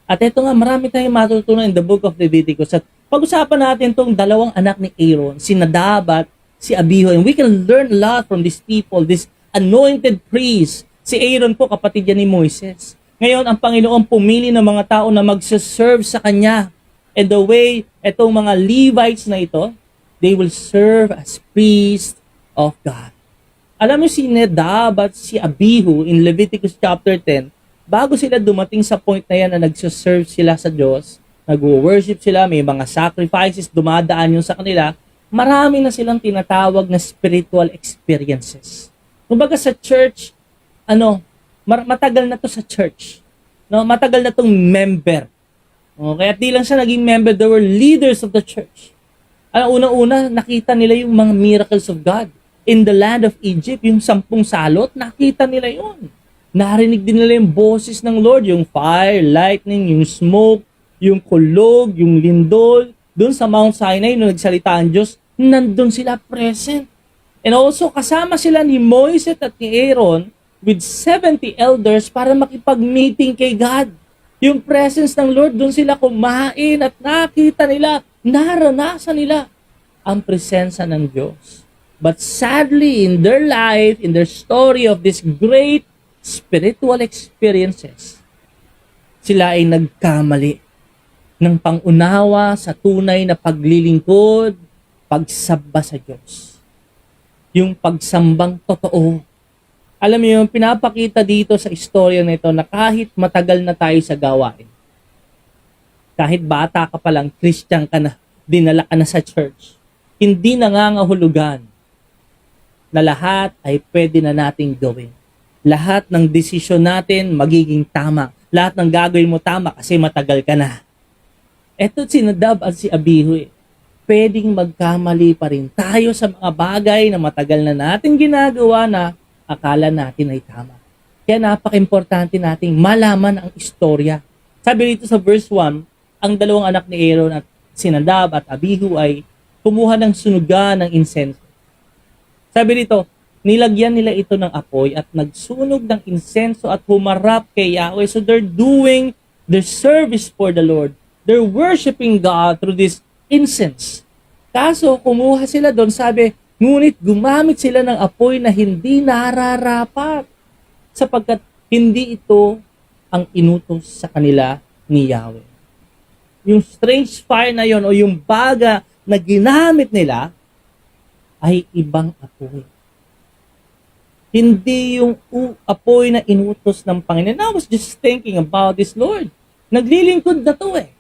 At ito nga, marami tayong matutunan in the book of Leviticus. At Pag-usapan natin tong dalawang anak ni Aaron, si Nadab at si Abihu. And we can learn a lot from these people, this anointed priests. Si Aaron po, kapatid yan ni Moises. Ngayon, ang Panginoon pumili ng mga tao na magsaserve sa Kanya. And the way, itong mga Levites na ito, they will serve as priests of God. Alam mo si Nadab at si Abihu in Leviticus chapter 10, bago sila dumating sa point na yan na nagsaserve sila sa Diyos, nag-worship sila, may mga sacrifices, dumadaan yun sa kanila, marami na silang tinatawag na spiritual experiences. Kumbaga sa church, matagal na to sa church. No? Matagal na tong member. Okay? At di lang siya naging member, there were leaders of the church. Unang-una, nakita nila yung mga miracles of God. In the land of Egypt, yung 10 salot, nakita nila yun. Narinig din nila yung boses ng Lord, yung fire, lightning, yung smoke, yung kulog, yung lindol. Doon sa Mount Sinai, nung nagsalita ang Diyos, nandun sila present. And also, kasama sila ni Moises at ni Aaron with 70 elders para makipag-meeting kay God. Yung presence ng Lord, doon sila kumain at nakita nila, naranasan nila ang presensya ng Diyos. But sadly, in their life, in their story of these great spiritual experiences, sila ay nagkamali ng pangunawa sa tunay na paglilingkod, pagsamba sa Diyos. Yung pagsambang totoo. Alam niyo, yung pinapakita dito sa istorya na ito na kahit matagal na tayo sa gawain, kahit bata ka pa lang, Christian ka na, dinala ka na sa church, hindi nangangahulugan na lahat ay pwede na nating gawin. Lahat ng desisyon natin magiging tama. Lahat ng gagawin mo tama kasi matagal ka na. Eto si Nadab at si Abihu, pwedeng magkamali pa rin tayo sa mga bagay na matagal na natin ginagawa na akala natin ay tama. Kaya napaka-importante nating malaman ang istorya. Sabi dito sa verse 1, ang dalawang anak ni Aaron at si Nadab at Abihu ay kumuha ng sunugan ng insenso. Sabi dito, nilagyan nila ito ng apoy at nagsunog ng insenso at humarap kay Yahweh. So they're doing their service for the Lord. They're worshiping God through this incense. Kaso kumuha sila doon, sabi, ngunit gumamit sila ng apoy na hindi nararapat sapagkat hindi ito ang inutos sa kanila ni Yahweh. Yung strange fire na yon o yung baga na ginamit nila ay ibang apoy. Hindi yung apoy na inutos ng Panginoon. I was just thinking about this, Lord. Naglilingkod na to eh.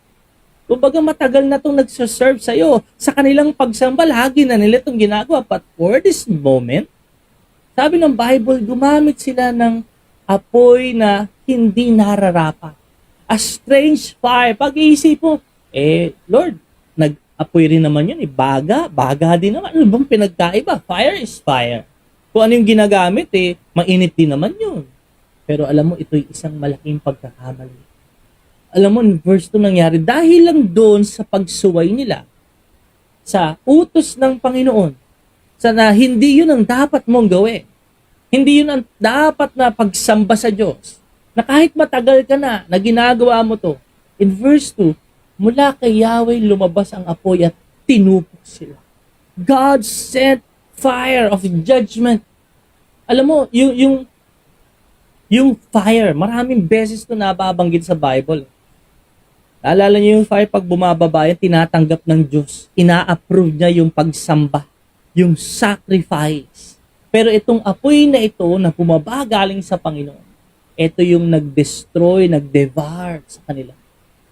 Kumbaga matagal na itong nagsaserve sa'yo. Sa kanilang pagsamba, lagi na nila itong ginagawa. But for this moment, sabi ng Bible, gumamit sila ng apoy na hindi nararapat. A strange fire. Pag-iisip mo, Lord, nag-apoy rin naman yun. Baga din naman. Ano bang pinagkaiba? Fire is fire. Kung ano yung ginagamit, mainit din naman yun. Pero alam mo, ito'y isang malaking pagkakamali. Alam mo, in verse 2 nangyari, dahil lang doon sa pagsuway nila, sa utos ng Panginoon, sa na hindi yun ang dapat mong gawin. Hindi yun ang dapat na pagsamba sa Diyos. Na kahit matagal ka na ginagawa mo to. In verse 2, mula kay Yahweh lumabas ang apoy at tinupok sila. God sent fire of judgment. Alam mo, yung fire, maraming beses ito nababanggit sa Bible. Naalala niyo yung fire pag bumababa yan, tinatanggap ng Diyos. Ina-approve niya yung pagsamba, yung sacrifice. Pero itong apoy na ito na bumaba galing sa Panginoon, ito yung nag-destroy, nag-devour sa kanila.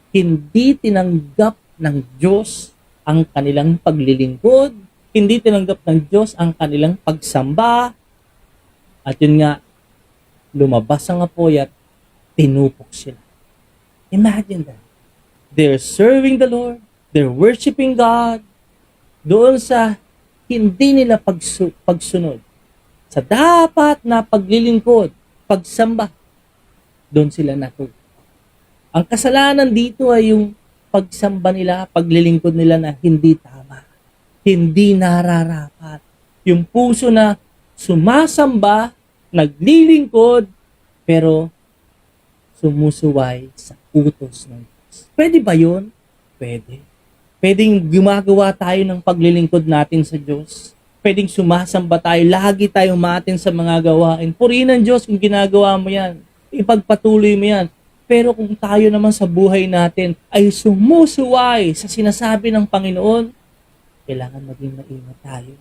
Hindi tinanggap ng Diyos ang kanilang paglilingkod, hindi tinanggap ng Diyos ang kanilang pagsamba, at yun nga, lumabas ang apoy at tinupok sila. Imagine that. They're serving the Lord, they're worshiping God, doon sa hindi nila pagsunod. Sa dapat na paglilingkod, pagsamba, doon sila natulog. Ang kasalanan dito ay yung pagsamba nila, paglilingkod nila na hindi tama, hindi nararapat. Yung puso na sumasamba, naglilingkod, pero sumusuway sa utos ng Diyos. Pwede ba yun? Pwede. Pwedeng gumagawa tayo ng paglilingkod natin sa Diyos. Pwedeng sumasamba tayo, lagi tayong umatin sa mga gawain. Purihin ang Diyos kung ginagawa mo yan. Ipagpatuloy mo yan. Pero kung tayo naman sa buhay natin ay sumusuway sa sinasabi ng Panginoon, kailangan maging maingat tayo.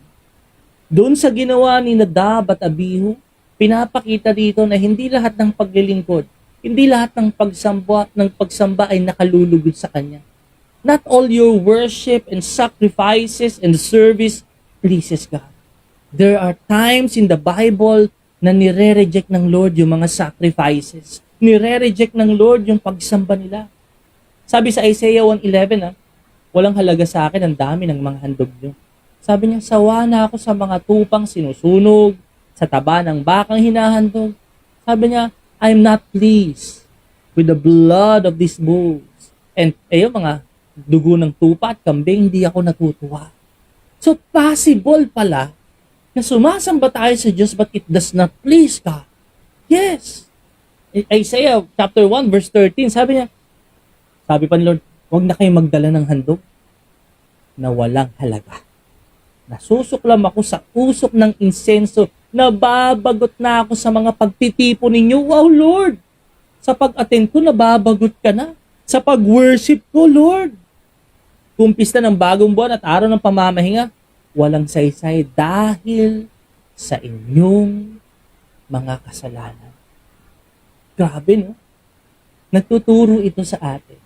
Doon sa ginawa ni Nadab at Abihu, pinapakita dito na hindi lahat ng paglilingkod, hindi lahat ng pagsamba ay nakalulugod sa Kanya. Not all your worship and sacrifices and service pleases God. There are times in the Bible na nire-reject ng Lord yung mga sacrifices. Nire-reject ng Lord yung pagsamba nila. Sabi sa Isaiah 1:11, walang halaga sa akin ang dami ng mga handog nyo. Sabi niya, sawa na ako sa mga tupang sinusunog, sa taba ng bakang hinahandog. Sabi niya, I'm not pleased with the blood of these bulls. And mga dugo ng tupa at kambing, hindi ako natutuwa. So, possible pala na sumasamba tayo sa Diyos but it does not please God. Yes. Isaiah chapter 1 verse 13, sabi pa ni Lord, huwag na kayong magdala ng handog na walang halaga. Nasusuklam ako sa usok ng insenso, nababagot na ako sa mga pagtitipon ninyo. Wow, Lord! Sa pag-attend ko, nababagot ka na. Sa pag-worship ko, Lord. Kumpista ng bagong buwan at araw ng pamamahinga, walang saysay dahil sa inyong mga kasalanan. Grabe, no? Nagtuturo ito sa atin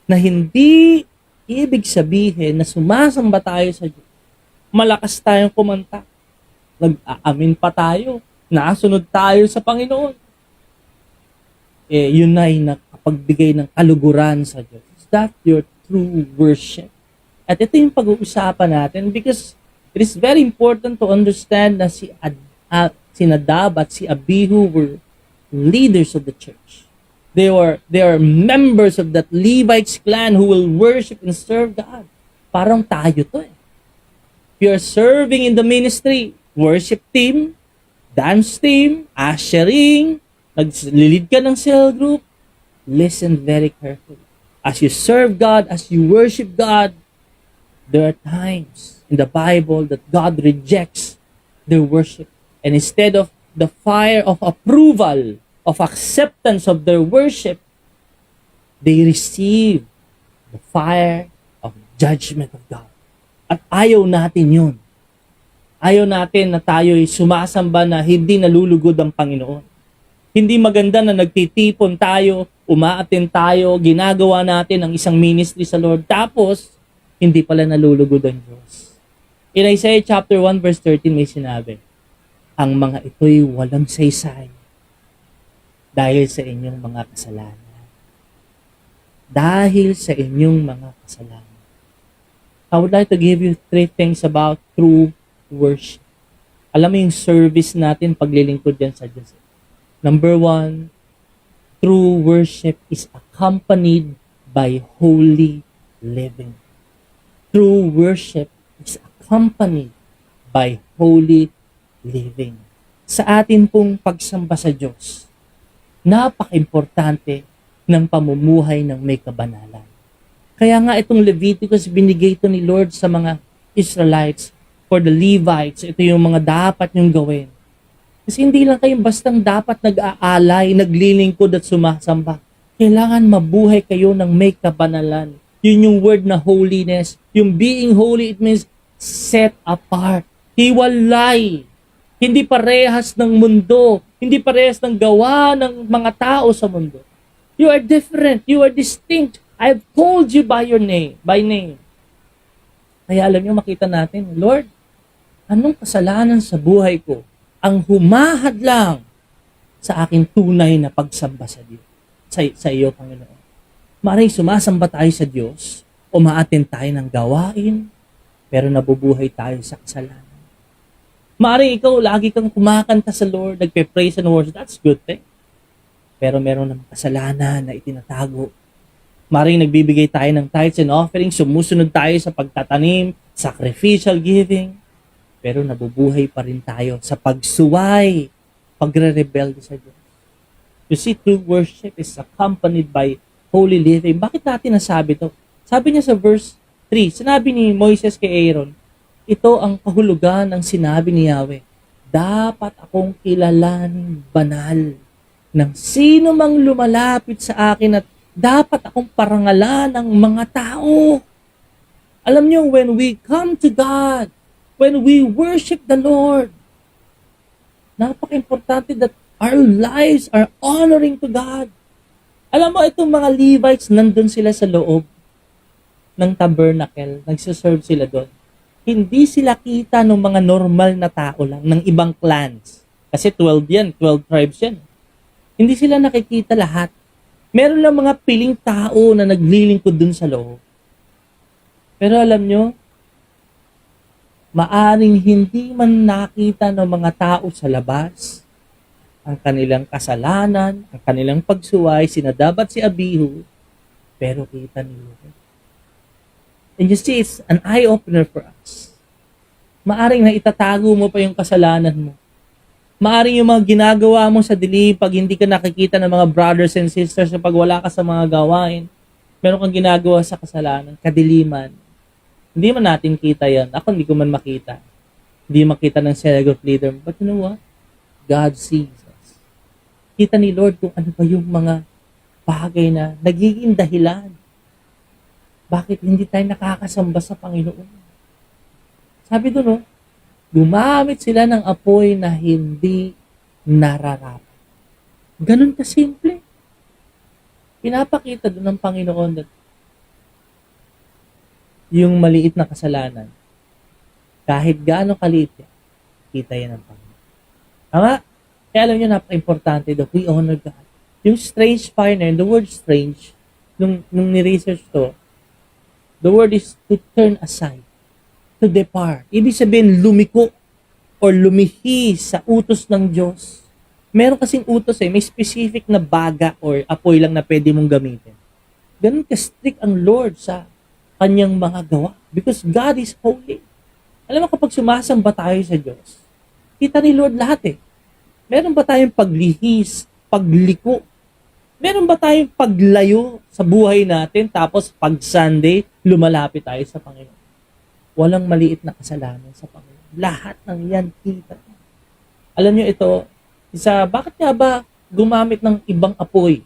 na hindi ibig sabihin na sumasamba tayo sa Diyos. Malakas tayong kumanta. Nag-aamin pa tayo. Nasunod tayo sa Panginoon. Yun ay nakapagbigay ng kaluguran sa Diyos. Is that your true worship? At ito yung pag-uusapan natin because it is very important to understand na si Nadab at si Abihu were leaders of the church. They are members of that Levites clan who will worship and serve God. Parang tayo to eh. If you are serving in the ministry, worship team, dance team, ushering, naglilid ka ng cell group, listen very carefully. As you serve God, as you worship God, there are times in the Bible that God rejects their worship. And instead of the fire of approval, of acceptance of their worship, they receive the fire of judgment of God. At ayaw natin yun. Ayaw natin na tayo'y sumasamba na hindi nalulugod ang Panginoon. Hindi maganda na nagtitipon tayo, umaattend tayo, ginagawa natin ang isang ministry sa Lord, tapos hindi pala nalulugod ang Diyos. In Isaiah chapter 1 verse 13 may sinabi, ang mga ito'y walang saysay dahil sa inyong mga kasalanan. Dahil sa inyong mga kasalanan. I would like to give you 3 things about true worship. Alam mo yung service natin, paglilingkod yan sa Diyos. Number 1, true worship is accompanied by holy living. True worship is accompanied by holy living. Sa atin pong pagsamba sa Diyos, napaka-importante ng pamumuhay ng may kabanalan. Kaya nga itong Leviticus, binigay ito ni Lord sa mga Israelites, for the Levites, ito yung mga dapat nyong gawin. Kasi hindi lang kayo bastang dapat nag-aalay, naglilingkod at sumasamba. Kailangan mabuhay kayo ng may kabanalan. Yun yung word na holiness. Yung being holy, it means set apart. Hiwalay. Hindi parehas ng mundo. Hindi parehas ng gawa ng mga tao sa mundo. You are different. You are distinct. I've called you by your name, by name. Kaya alam niyo, makita natin, Lord, anong kasalanan sa buhay ko ang humahadlang sa aking tunay na pagsamba sa Diyos, sa iyo, Panginoon? Maaaring sumasamba tayo sa Diyos, umaattend tayo ng gawain, pero nabubuhay tayo sa kasalanan. Maaaring ikaw, lagi kang kumakanta sa Lord, nagpe-praise and worship, that's good thing. Pero meron ng kasalanan na itinatago. Maaaring nagbibigay tayo ng tithes and offerings, sumusunod tayo sa pagtatanim, sacrificial giving, pero nabubuhay pa rin tayo sa pagsuway, pagre-rebelde sa Diyos. You see, true worship is accompanied by holy living. Bakit natin nasabi to? Sabi niya sa verse 3, sinabi ni Moises kay Aaron, ito ang kahulugan ng sinabi ni Yahweh. Dapat akong kilalaning banal ng sino mang lumalapit sa akin at dapat akong parangalan ng mga tao. Alam niyo, when we come to God, when we worship the Lord, napaka-importante that our lives are honoring to God. Alam mo, itong mga Levites, nandun sila sa loob ng tabernacle, nagsiserve sila doon. Hindi sila kita ng mga normal na tao lang, ng ibang clans. Kasi 12 yan, 12 tribes yan. Hindi sila nakikita lahat. Meron lang mga piling tao na naglilingkod dun sa loob. Pero alam nyo, maaring hindi man nakita ng mga tao sa labas ang kanilang kasalanan, ang kanilang pagsuway, si Nadab at si Abihu, pero kita ni Lord. And you see, it's an eye-opener for us. Maaring na itatago mo pa yung kasalanan mo. Maaring yung mga ginagawa mo sa dilim pag hindi ka nakikita ng mga brothers and sisters pag wala ka sa mga gawain, meron kang ginagawa sa kasalanan, kadiliman. Hindi man natin kita yan. Ako hindi ko man makita. Hindi makita ng synagogue leader. But you know what? God sees us. Kita ni Lord kung ano ba yung mga bagay na nagiging dahilan. Bakit hindi tayo nakakasamba sa Panginoon? Sabi doon, gumamit sila ng apoy na hindi nararapat. Ganun kasimple. Pinapakita doon ng Panginoon that yung maliit na kasalanan, kahit gaano kaliit yan, kita yan ng Panginoon. Tama? Kaya alam nyo, napaka-importante that we honor God. Yung strange fire na yun, the word strange, nung ni-research to, the word is to turn aside, to depart. Ibig sabihin, lumiko or lumihi sa utos ng Diyos. Meron kasing utos may specific na baga or apoy lang na pwede mong gamitin. Ganun ka-strict ang Lord sa kanyang mga gawa. Because God is holy. Alam mo, kapag sumasamba tayo sa Diyos, kita ni Lord lahat Meron ba tayong paglihis, pagliko? Meron ba tayong paglayo sa buhay natin tapos pag Sunday, lumalapit tayo sa Panginoon? Walang maliit na kasalanan sa Panginoon. Lahat ng yan kita. Alam nyo ito, bakit nga ba gumamit ng ibang apoy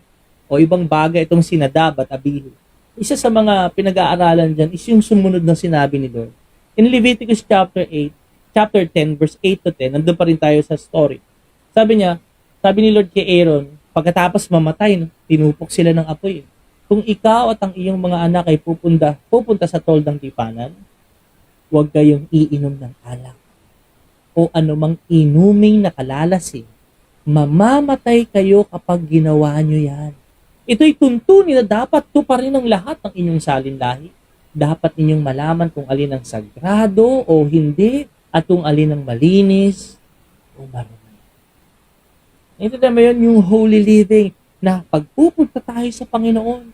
o ibang bagay itong si Nadab at Abihu? Isa sa mga pinag-aaralan dyan is yung sumunod na sinabi ni Lord. In Leviticus chapter 10, verse 8 to 10, nandun pa rin tayo sa story. Sabi ni Lord kay Aaron, pagkatapos mamatay, tinupok sila ng apoy. Kung ikaw at ang iyong mga anak ay pupunta sa toldang tipanan, huwag kayong iinom ng alak o anumang inuming nakalalasing. Mamamatay kayo kapag ginawa nyo yan. Ito'y tuntunin na dapat tuparin ng lahat ng inyong salinlahi. Dapat ninyong malaman kung alin ang sagrado o hindi at kung alin ang malinis o marumi. Ito naman yung holy living na pagpupunta tayo sa Panginoon.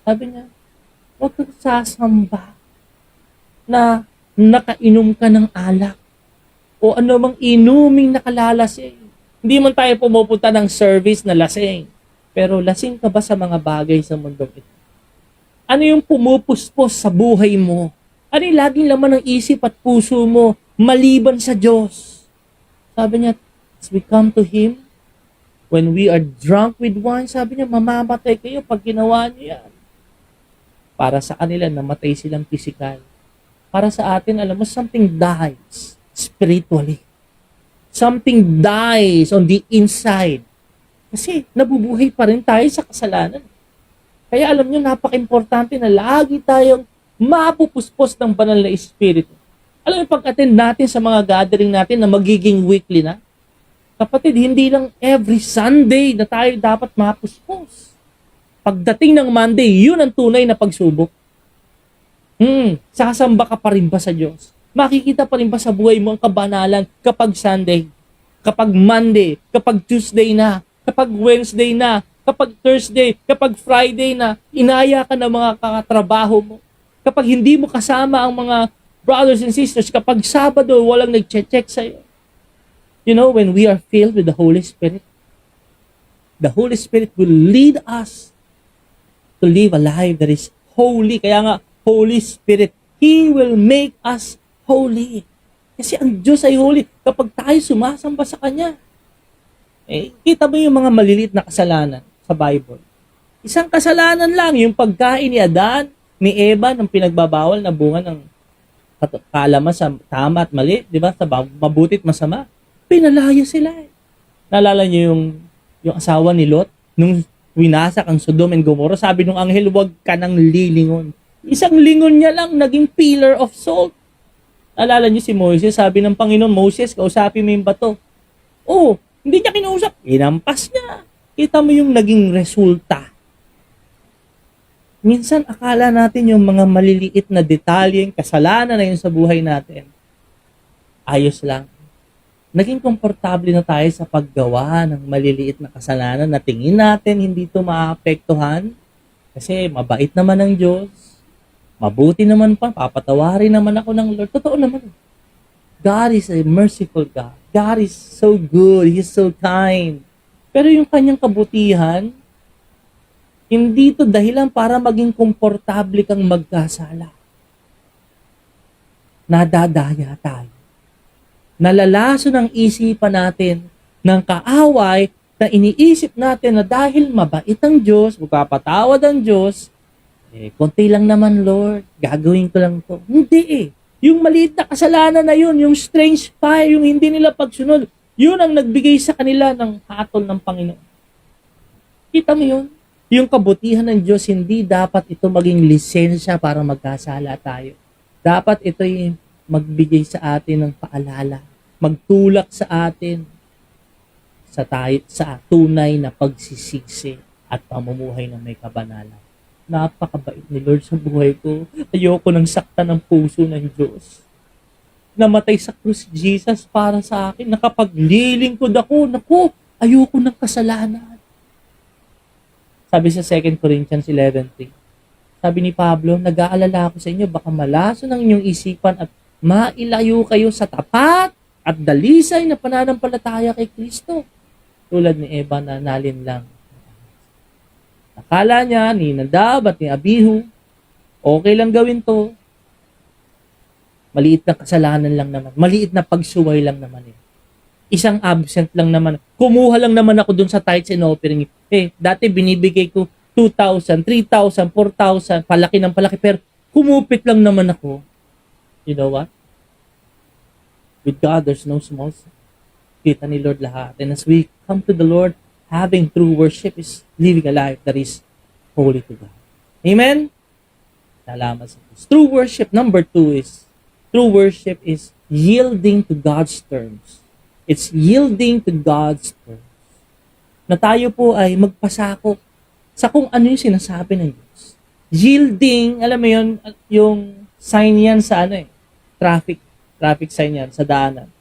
Sabi niya, huwag kang sasamba na nakainom ka ng alak o anumang inuming nakalalasing. Hindi man tayo pumupunta ng service na lasing. Pero lasing ka ba sa mga bagay sa mundong ito? Ano yung pumupuspos sa buhay mo? Ano yung laging laman ng isip at puso mo maliban sa Diyos? Sabi niya, as we come to Him, when we are drunk with wine, sabi niya, mamamatay kayo pag ginawa niyo yan. Para sa kanila, namatay silang pisikal. Para sa atin, alam mo, something dies spiritually. Something dies on the inside. Kasi nabubuhay pa rin tayo sa kasalanan. Kaya alam nyo, napaka-importante na lagi tayong mapupuspos ng banal na Espiritu. Alam mo, pag-attend natin sa mga gathering natin na magiging weekly na, kapatid, hindi lang every Sunday na tayo dapat mapuspos. Pagdating ng Monday, yun ang tunay na pagsubok. Sasamba ka pa rin ba sa Diyos? Makikita pa rin ba sa buhay mo ang kabanalan kapag Sunday, kapag Monday, kapag Tuesday na, kapag Wednesday na, kapag Thursday, kapag Friday na, inaya ka ng mga katrabaho mo. Kapag hindi mo kasama ang mga brothers and sisters, kapag Sabado, walang nag-check sa'yo. You know, when we are filled with the Holy Spirit will lead us to live a life that is holy. Kaya nga, Holy Spirit. He will make us holy. Kasi ang Diyos ay holy. Kapag tayo sumasamba sa Kanya, kita mo yung mga maliliit na kasalanan sa Bible. Isang kasalanan lang, yung pagkain ni Adan, ni Eva, ng pinagbabawal na bunga ng kaalaman sa tama at mali, di ba? Sa mabuti at masama. Pinalaya sila. Naalala niyo yung asawa ni Lot, nung winasak ang Sodom and Gomorrah, sabi nung anghel, huwag ka nang lilingon. Isang lingon niya lang, naging pillar of salt. Naalala niyo si Moses, sabi ng Panginoon, Moses, kausapin mo yung bato. Oh, hindi niya kinausap, inampas niya. Kita mo yung naging resulta. Minsan akala natin yung mga maliliit na detalye, kasalanan na yun sa buhay natin, ayos lang. Naging komportable na tayo sa paggawa ng maliliit na kasalanan na tingin natin hindi ito maapektuhan kasi mabait naman ang Diyos, mabuti naman pa, papatawarin naman ako ng Lord. Totoo naman. God is a merciful God. God is so good. He's so kind. Pero yung kanyang kabutihan, hindi ito dahilan para maging komportable kang magkasala. Nadadaya tayo. Nalalaso ng isipan natin ng kaaway na iniisip natin na dahil mabait ang Diyos, magpapatawad ang Diyos, konti lang naman Lord, gagawin ko lang to. Hindi Yung maliit na kasalanan na yun, yung strange fire, yung hindi nila pagsunod, yun ang nagbigay sa kanila ng hatol ng Panginoon. Kita mo yun? Yung kabutihan ng Diyos, hindi dapat ito maging lisensya para magkasala tayo. Dapat ito yung magbigay sa atin ng paalala, magtulak sa atin sa tunay na pagsisisi at pamumuhay na may kabanalan. Napakabait ni Lord sa buhay ko. Ayoko nang saktan ng puso ng Diyos. Namatay sa krus si Jesus para sa akin. Nakapaglilingkod ako. Naku, ayoko ng kasalanan. Sabi sa 2 Corinthians 11:3, sabi ni Pablo, nag-aalala ako sa inyo, baka malaso ng inyong isipan at mailayo kayo sa tapat at dalisay na pananampalataya kay Kristo. Tulad ni Eva na nalin lang. Akala niya ni Nadab at ni Abihu, okay lang gawin to. Maliit na kasalanan lang naman. Maliit na pagsuway lang naman Isang absent lang naman. Kumuha lang naman ako dun sa tithes and offering. Dati binibigay ko 2,000, 3,000, 4,000, palaki ng palaki, pero kumupit lang naman ako. You know what? With God, there's no small sin. Kita ni Lord lahat. And as we come to the Lord, having true worship is living a life that is holy to God. Amen? Salamat sa Diyos. True worship, number 2 is, true worship is yielding to God's terms. It's yielding to God's terms. Na tayo po ay magpasakop sa kung ano yung sinasabi ng Diyos. Yielding, alam mo yun, yung sign yan sa traffic sign yan sa daanan.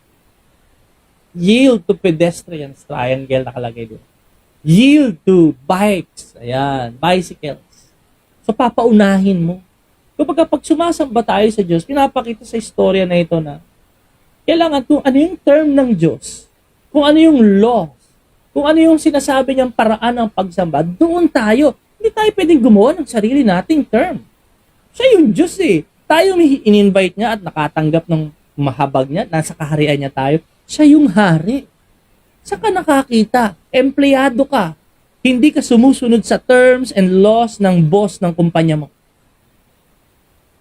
Yield to pedestrians, triangle nakalagay doon. Yield to bikes, ayan, bicycles. So papaunahin mo. Kapag sumasamba tayo sa Diyos, pinapakita sa istorya na ito na kailangan kung ano yung term ng Diyos, kung ano yung law, kung ano yung sinasabi niyang paraan ng pagsamba, doon tayo. Hindi tayo pwedeng gumawa ng sarili nating term. Siya yung Diyos Tayo in-invite niya at nakatanggap ng mahabag niya, nasa kaharian niya tayo. Siya yung hari. Saan ka nakakita? Empleyado ka. Hindi ka sumusunod sa terms and laws ng boss ng kumpanya mo.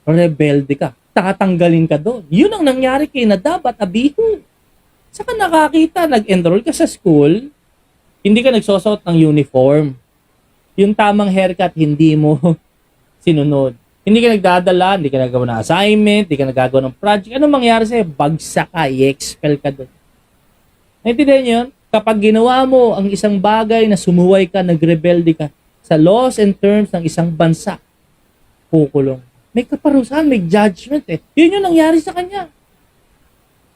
Rebelde ka. Tatanggalin ka doon. Yun ang nangyari kay Nadab at Abihu. Saan ka nakakita? Nag-enroll ka sa school, hindi ka nagsusot ng uniform. Yung tamang haircut, hindi mo sinunod. Hindi ka nagdadala, hindi ka nagagawa ng assignment, hindi ka nagagawa ng project. Anong mangyari sa'yo? Bagsak ka, i-expel ka doon. Naintindihan niyo yun? Kapag ginawa mo ang isang bagay na sumuway ka, nagrebelde ka sa laws and terms ng isang bansa, kukulong. May kaparusahan, may judgment Yun yung nangyari sa kanya.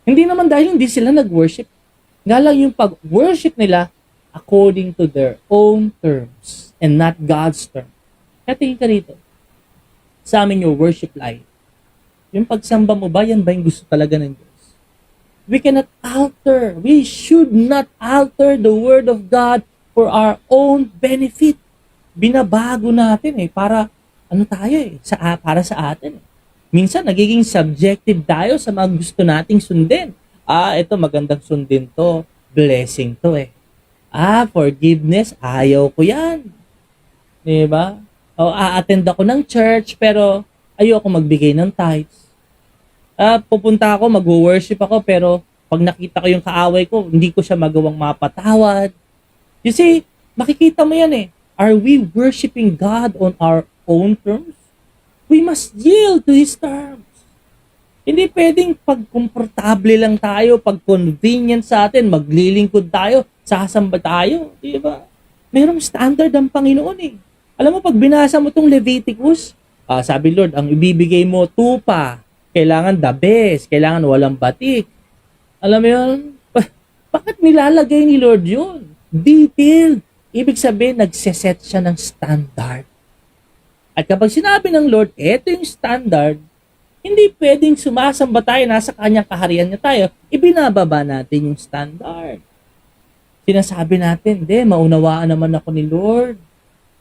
Hindi naman dahil hindi sila nag-worship. Nga lang yung pag-worship nila according to their own terms and not God's terms. Kaya tingin ka rito. Sa amin yung worship life. Yung pagsamba mo ba, yan ba yung gusto talaga ng Diyos? We cannot alter. We should not alter the Word of God for our own benefit. Binabago natin para ano tayo eh, para sa atin. Minsan, nagiging subjective tayo sa mga gusto nating sundin. Ito, magandang sundin to. Blessing to eh. Forgiveness, ayaw ko yan. Diba? A-attend ako ng church, pero ayoko magbigay ng tithes. Pupunta ako, mag-worship ako, pero pag nakita ko yung kaaway ko, hindi ko siya magawang mapatawad. You see, makikita mo yan eh. Are we worshiping God on our own terms? We must yield to His terms. Hindi pwedeng pag komportable lang tayo, pag convenient sa atin, maglilingkod tayo, sasamba tayo. Diba? Merong standard ang Panginoon eh. Alam mo, pag binasa mo tong Leviticus, sabi Lord, ang ibibigay mo, tupa. Kailangan the best. Kailangan walang batik. Alam mo yun? Bakit nilalagay ni Lord yun? Detailed. Ibig sabihin, nagseset siya ng standard. At kapag sinabi ng Lord, eto yung standard, hindi pwedeng sumasamba tayo, nasa kanyang kaharian niya tayo, ibinababa natin yung standard. Sinasabi natin, maunawaan naman ako ni Lord.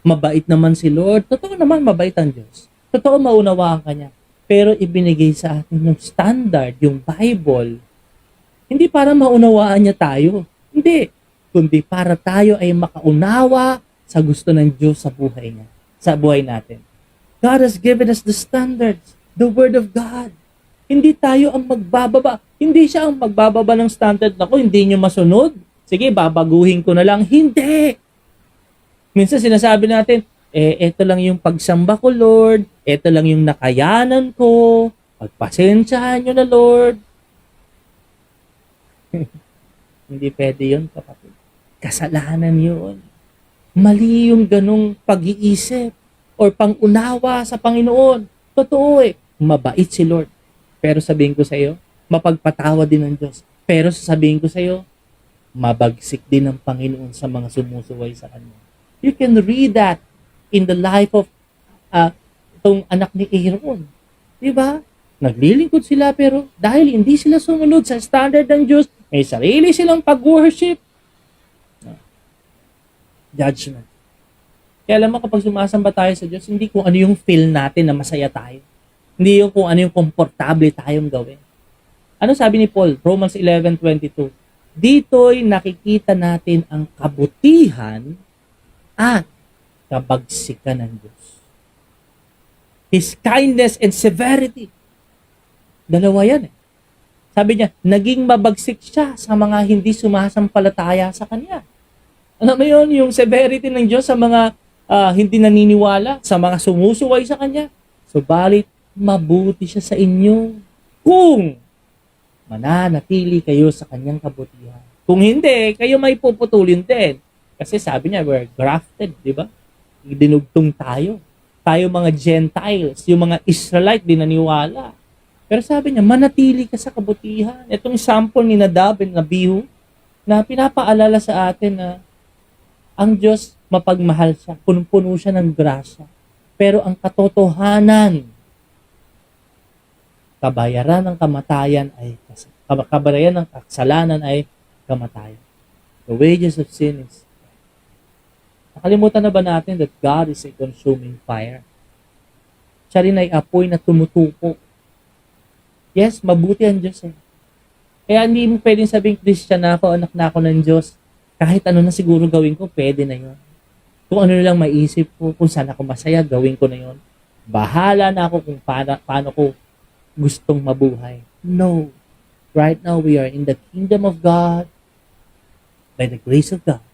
Mabait naman si Lord. Totoo naman, mabait ang Diyos. Totoo, maunawaan ka niya. Pero ibinigay sa atin yung standard, yung Bible. Hindi para maunawaan niya tayo. Hindi. Kundi para tayo ay makaunawa sa gusto ng Diyos sa buhay niya, sa buhay natin. God has given us the standards, the Word of God. Hindi tayo ang magbababa. Hindi siya ang magbababa ng standard na hindi nyo masunod. Sige, babaguhin ko na lang. Hindi! Minsan sinasabi natin, eto lang yung pagsamba ko, Lord. Eto lang yung nakayanan ko. Pagpasensyahan nyo na, Lord. Hindi pwede yun, kapatid. Kasalanan yun. Mali yung ganong pag-iisip or pangunawa sa Panginoon. Totoo eh. Mabait si Lord. Pero sabihin ko sa iyo, mapagpatawa din ng Diyos. Pero sasabihin ko sa iyo, mabagsik din ng Panginoon sa mga sumusuway sa Kanya. You can read that in the life of itong anak ni Aaron. Diba? Naglilingkod sila pero dahil hindi sila sumunod sa standard ng Diyos, may sarili silang pag-worship. Judgment. Kaya alam mo, kapag sumasamba tayo sa Diyos, hindi kung ano yung feel natin na masaya tayo. Hindi yung kung ano yung komportable tayong gawin. Ano sabi ni Paul? Romans 11:22. Dito'y nakikita natin ang kabutihan at kabagsikan ng Diyos. His kindness and severity. Dalawa yan eh. Sabi niya, naging mabagsik siya sa mga hindi sumasampalataya sa Kanya. Alam mo yun, yung severity ng Diyos sa mga hindi naniniwala, sa mga sumusuway sa Kanya. Subalit, mabuti siya sa inyo kung mananatili kayo sa Kanyang kabutihan. Kung hindi, kayo may puputulin din. Kasi sabi niya, we're grafted, di ba? Dinugtong tayo. Tayo mga Gentiles, yung mga Israelite din naniwala. Pero sabi niya, manatili ka sa kabutihan. Itong sample ni Nadab and Abihu na pinapaalala sa atin na ang Diyos mapagmahal siya, punong-puno siya ng grasya. Pero ang katotohanan, kabayaran ng kamatayan ay kabayaran ng kasalanan ay kamatayan. The wages of sin is death. Nakalimutan na ba natin that God is a consuming fire? Siya rin ay apoy na tumutupo. Yes, mabuti ang Diyos eh. Kaya hindi mo pwedeng sabing Christian na ako, anak na ako ng Diyos. Kahit ano na siguro gawin ko, pwede na yun. Kung ano lang maisip ko, kung saan ako masaya, gawin ko na yun. Bahala na ako kung paano ko gustong mabuhay. No. Right now, we are in the kingdom of God. By the grace of God,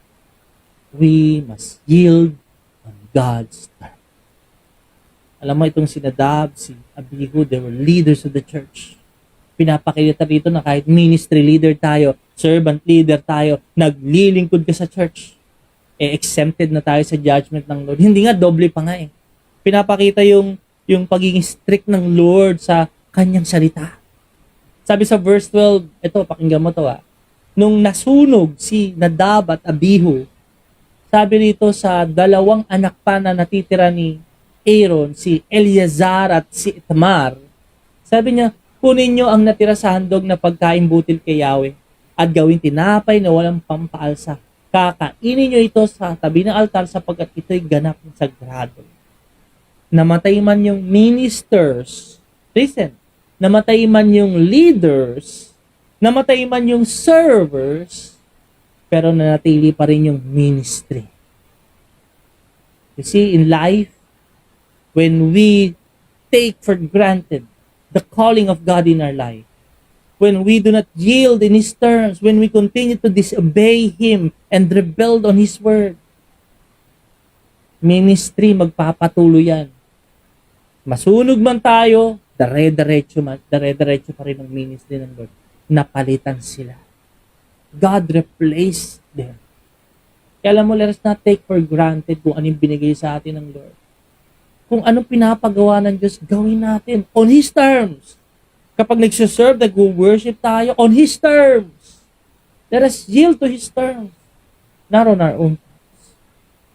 we must yield on God's terms. Alam mo, itong si Nadab, si Abihu, they were leaders of the church. Pinapakita dito na kahit ministry leader tayo, servant leader tayo, naglilingkod ka sa church, exempted na tayo sa judgment ng Lord. Hindi nga, doble pa nga eh. Pinapakita yung pagiging strict ng Lord sa kanyang salita. Sabi sa verse 12, ito, pakinggan mo to nung nasunog si Nadab at Abihu, sabi rito sa dalawang anak pa na natitira ni Aaron, si Eleazar at si Ithamar, sabi niya, kunin nyo ang natira sa handog na pagkain butil kay Yahweh at gawin tinapay na walang pampaalsa. Kakainin nyo ito sa tabi ng altar sapagkat ito'y ganap ng sagrado. namatay man yung ministers, listen, namatay man yung leaders, namatay man yung servers, pero nanatili pa rin yung ministry. You see, in life, when we take for granted the calling of God in our life, when we do not yield in His terms, when we continue to disobey Him and rebel on His word, ministry magpapatuloy yan. Masunog man tayo, dare-diretso pa rin ang ministry ng Lord. Napalitan sila. God replaced them. Kaya alam mo, let us not take for granted kung anong binigay sa atin ng Lord. Kung anong pinapagawa ng Diyos, gawin natin on His terms. Kapag nagsiserve, nag-worship tayo on His terms. Let us yield to His terms, not on our own terms.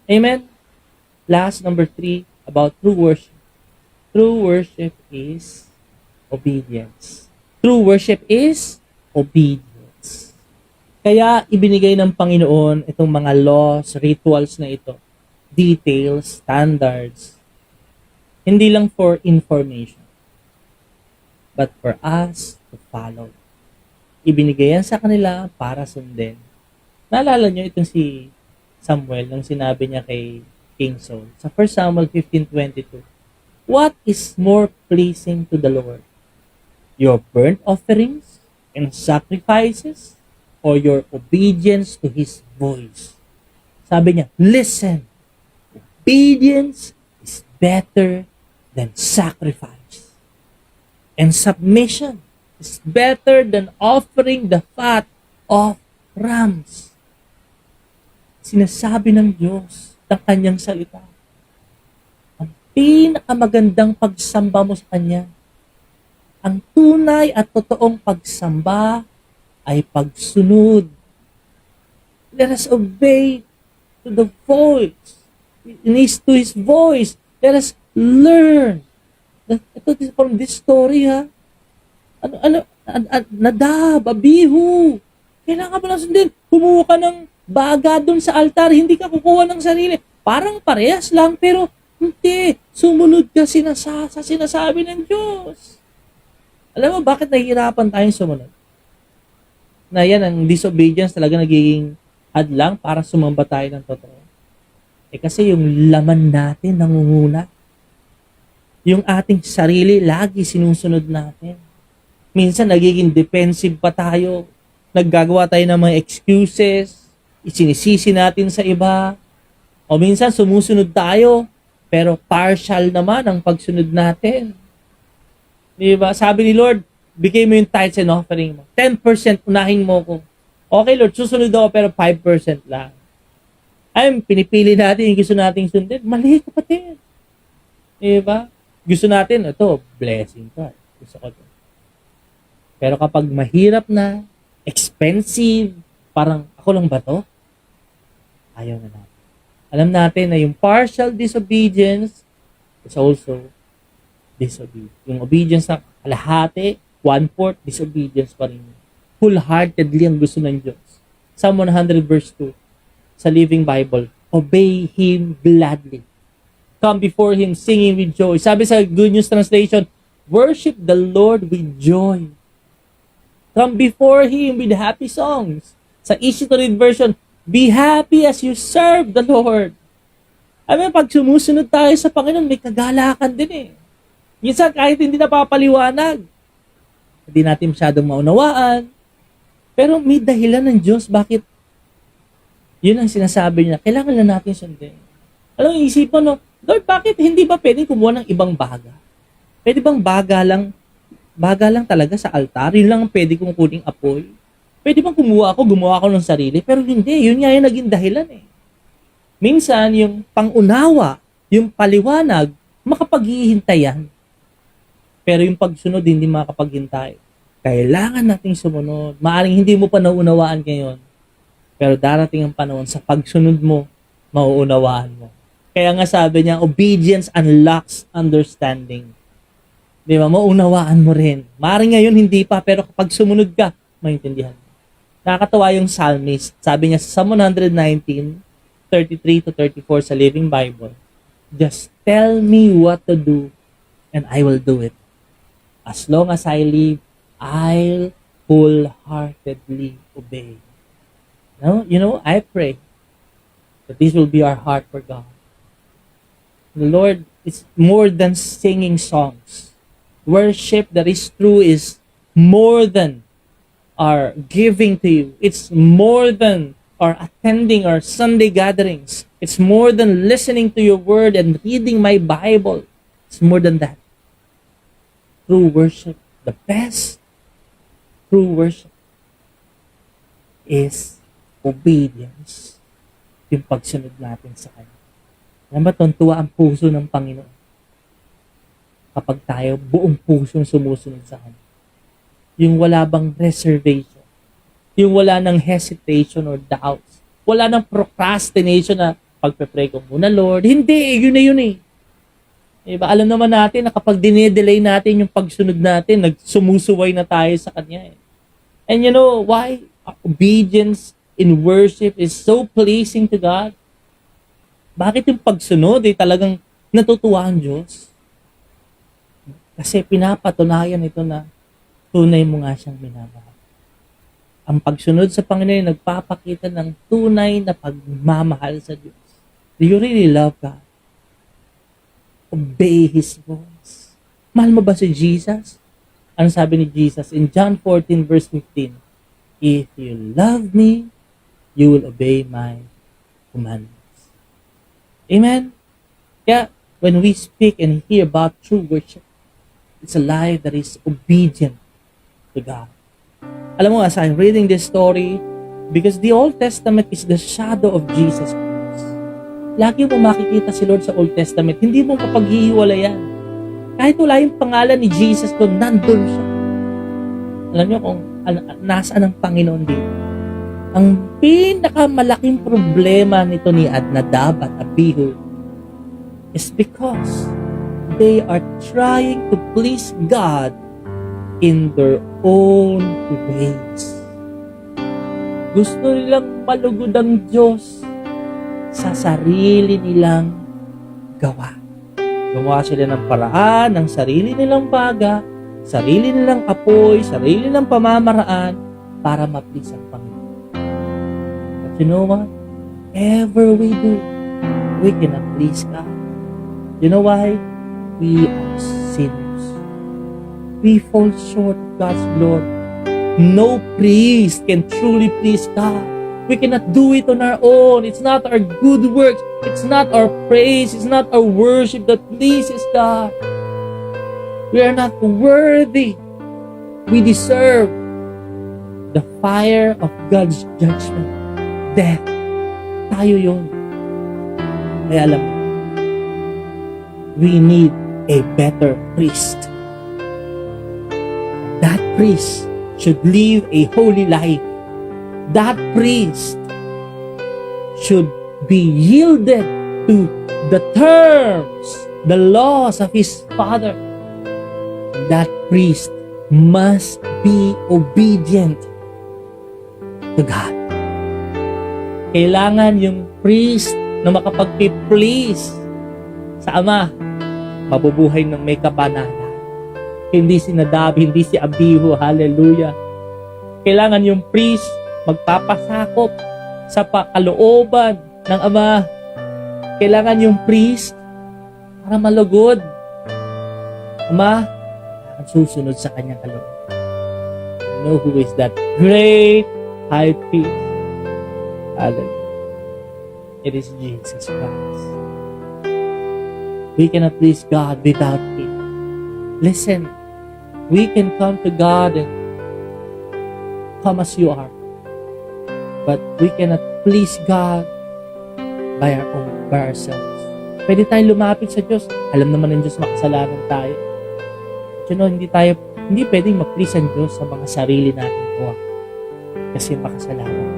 Amen? Last, number 3, about true worship. True worship is obedience. True worship is obedience. Kaya ibinigay ng Panginoon itong mga laws, rituals na ito, details, standards, hindi lang for information, but for us to follow. Ibinigay yan sa kanila para sundin. Naalala nyo itong si Samuel nung sinabi niya kay King Saul sa 1 Samuel 15:22. What is more pleasing to the Lord? Your burnt offerings and sacrifices, or your obedience to His voice? Sabi niya, listen, obedience is better than sacrifice. And submission is better than offering the fat of rams. Sinasabi ng Diyos ng kanyang salita. Ang pinakamagandang pagsamba mo sa Kanya, ang tunay at totoong pagsamba ay pagsunod. Let us obey to the voice. To His voice. Let us learn. Ito from this story, ha? Nadab, Abihu. Kailangan mo lang sundin. Kumuha ka ng baga doon sa altar. Hindi ka kukuha ng sarili. Parang parehas lang, pero hindi. Sumunod ka sa sinasabi ng Diyos. Alam mo, bakit nahihirapan tayong sumunod? Na yan, ang disobedience talaga nagiging hadlang para sumamba tayo ng totoo. Kasi yung laman natin nangunguna. Yung ating sarili, lagi sinusunod natin. Minsan, nagiging defensive pa tayo. Naggagawa tayo ng mga excuses. Isinisisi natin sa iba. O minsan, sumusunod tayo. Pero partial naman ang pagsunod natin. Diba? Sabi ni Lord, bigay mo yung tithes and offering mo. 10% unahin mo ko. Okay, Lord, susunod ako pero 5% lang. Ay, pinipili natin yung gusto nating sundin. Mali, kapatid. Diba? Gusto natin, ito, blessing ka. Gusto ko ito. Pero kapag mahirap na, expensive, parang ako lang ba to? Ayaw na natin. Alam natin na yung partial disobedience is also disobedience. Yung obedience na kalahati, 1/4, disobedience pa rin. Wholeheartedly ang gusto ng Diyos. Psalm 100 verse 2 sa Living Bible, obey Him gladly. Come before Him singing with joy. Sabi sa Good News Translation, worship the Lord with joy. Come before Him with happy songs. Sa Easy to Read version, be happy as you serve the Lord. I mean, pag sumusunod tayo sa Panginoon, may kagalakan din eh. Minsan kahit hindi napapaliwanag, hindi natin masyadong maunawaan, pero may dahilan ng Diyos bakit yun ang sinasabi niya. Kailangan lang natin sundin. Alam mo, isipin mo, Lord, bakit hindi ba pwedeng kumuha ng ibang baga? Pwede bang baga lang talaga sa altar? Yun lang ang pwede kong kuning apoy? Pwede bang gumawa ako ng sarili? Pero hindi, yun nga yung naging dahilan eh. Minsan, yung pangunawa, yung paliwanag, makapaghihintayan. Pero yung pagsunod, hindi makapaghintay. Kailangan nating sumunod. Maaring hindi mo pa nauunawaan ngayon. Pero darating ang panahon, sa pagsunod mo, mauunawaan mo. Kaya nga sabi niya, obedience unlocks understanding. Di ba? Maunawaan mo rin. Maaring ngayon, hindi pa. Pero kapag sumunod ka, maintindihan mo. Nakakatawa yung psalmist. Sabi niya sa Psalm 119, 33 to 34 sa Living Bible, Just tell me what to do and I will do it. As long as I live, I'll wholeheartedly obey. No, I pray that this will be our heart for God. The Lord is more than singing songs. Worship that is true is more than our giving to you. It's more than our attending our Sunday gatherings. It's more than listening to your word and reading my Bible. It's more than that. True worship, the best true worship is obedience. Yung pagsunod natin sa Kanya. Alam ba, tuntua ang puso ng Panginoon kapag tayo buong pusong sumusunod sa Kanya. Yung wala bang reservation. Yung wala ng hesitation or doubts. Wala ng procrastination na pagpe-pray ko muna, Lord. Hindi, yun na yun eh. Diba? Alam naman natin na kapag dinedelay natin yung pagsunod natin, nagsumusuway na tayo sa Kanya eh. And you know why obedience in worship is so pleasing to God? Bakit yung pagsunod talagang natutuwa ang Diyos? Kasi pinapatunayan ito na tunay mo nga siyang minamahal. Ang pagsunod sa Panginoon nagpapakita ng tunay na pagmamahal sa Diyos. Do you really love God? Obey His voice. Mahal mo ba si Jesus? Ano sabi ni Jesus in John 14 verse 15? If you love me, you will obey my commandments. Amen? Kaya, when we speak and hear about true worship, it's a life that is obedient to God. Alam mo, as I'm reading this story, because the Old Testament is the shadow of Jesus Christ. Lagi mo makikita si Lord sa Old Testament, hindi mo kapaghihiwalayan. Kahit wala yung pangalan ni Jesus doon, nandun siya. Alam niyo kung nasaan ang Panginoon dito. Ang pinakamalaking problema nito ni Nadab at Abihu is because they are trying to please God in their own ways. Gusto nilang malugod ang Diyos sa sarili nilang gawa. Gumawa sila ng paraan, ng sarili nilang baga, sarili nilang apoy, sarili nilang pamamaraan para ma-please ang Panginoon. But you know what? Whatever we do, we cannot please God. You know why? We are sinners. We fall short of God's glory. No priest can truly please God. We cannot do it on our own. It's not our good works. It's not our praise. It's not our worship that pleases God. We are not worthy. We deserve the fire of God's judgment. Death. Tayo yun. Kaya alam mo, we need a better priest. That priest should live a holy life. That priest should be yielded to the terms, the laws of his father. That priest must be obedient to God. Kailangan yung priest na makapag-please sa Ama, mabubuhay ng may kabanalan. Hindi si Nadab, hindi si Abihu, hallelujah. Kailangan yung priest magpapasakop sa kalooban ng Ama. Kailangan yung priest para malugod. Ama, ang susunod sa kanyang kalooban. You know who is that great high priest? Hallelujah. It is Jesus Christ. We cannot please God without Him. Listen, we can come to God and come as you are. But we cannot please God by ourselves. Pwede tayong lumapit sa Diyos. Alam naman ng Diyos makasalanan tayo. But hindi pwedeng ma-please ang Diyos sa mga sarili natin gawa. Kasi makasalanan.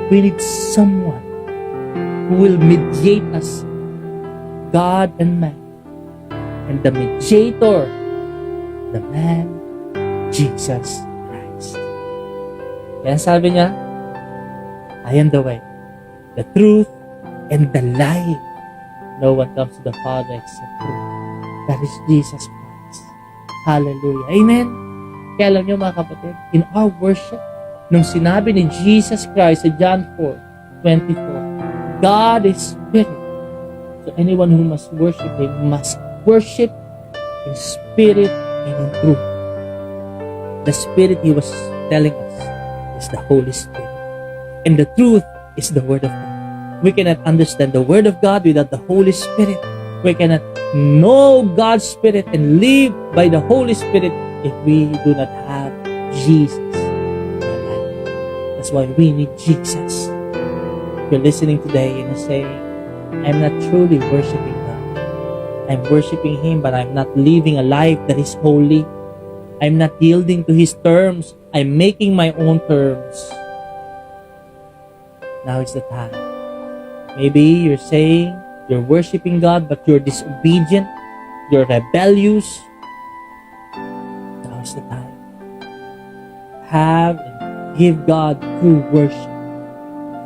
We need someone who will mediate us, God and man. And the mediator, the man, Jesus Christ. Kaya sabi niya, I am the way, the truth, and the life. No one comes to the Father except through me. That is Jesus Christ. Hallelujah. Amen. Kaya alam nyo mga kapatid, in our worship, nung sinabi ni Jesus Christ sa John 4:24, God is Spirit. So anyone who must worship Him must worship in spirit and in truth. The Spirit He was telling us is the Holy Spirit. And the truth is the Word of God. We cannot understand the Word of God without the Holy Spirit. We cannot know God's Spirit and live by the Holy Spirit if we do not have Jesus in our life. That's why we need Jesus. If you're listening today and you're saying, I'm not truly worshiping God. I'm worshiping Him, but I'm not living a life that is holy. I'm not yielding to His terms. I'm making my own terms. Now is the time. Maybe you're saying you're worshiping God, but you're disobedient, you're rebellious. Now is the time. Have and give God true worship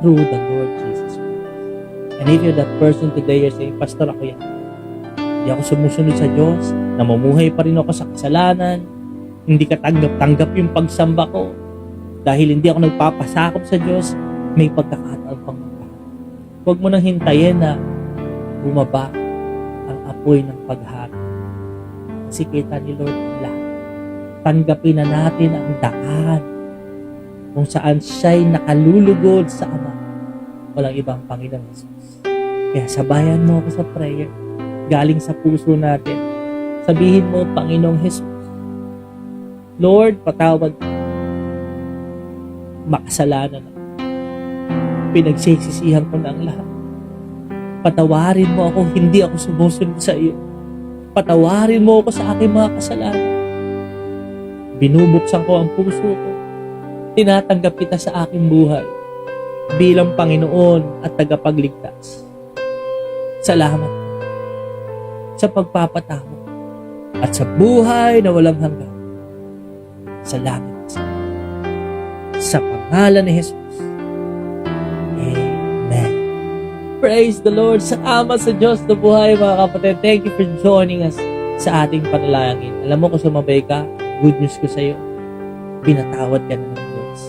through the Lord Jesus Christ. And if you're that person today, you're saying, Pastor, ako yan. Hindi ako sumusunod sa Diyos, namumuhay pa rin ako sa kasalanan, hindi ka tanggap yung pagsamba ko, dahil hindi ako nagpapasakop sa Diyos, may pagkakataon pang magbago. Huwag mo nang hintayin na bumaba ang apoy ng paghari. Kasi kita ni Lord ang lahat. Tanggapin na natin ang daan kung saan siya'y nakalulugod sa Ama. Walang ibang Panginoon Jesus. Kaya sabayan mo ako sa prayer. Galing sa puso natin. Sabihin mo, Panginoong Jesus, Lord, patawad ko. Makasalanan ako. Pinagsisisihan ko na ang lahat. Patawarin mo ako, hindi ako sumusunod sa iyo. Patawarin mo ako sa aking mga kasalanan. Binubuksan ko ang puso ko. Tinatanggap kita sa aking buhay bilang Panginoon at tagapagligtas. Salamat sa pagpapatawad at sa buhay na walang hanggan. Salamat sa pangalan ni Jesus. Amen. Praise the Lord. Salamat sa Diyos na buhay, mga kapatid. Thank you for joining us sa ating panalangin. Alam mo kung sumabay ka, good news ko sa iyo, pinatawad ka na ng Diyos.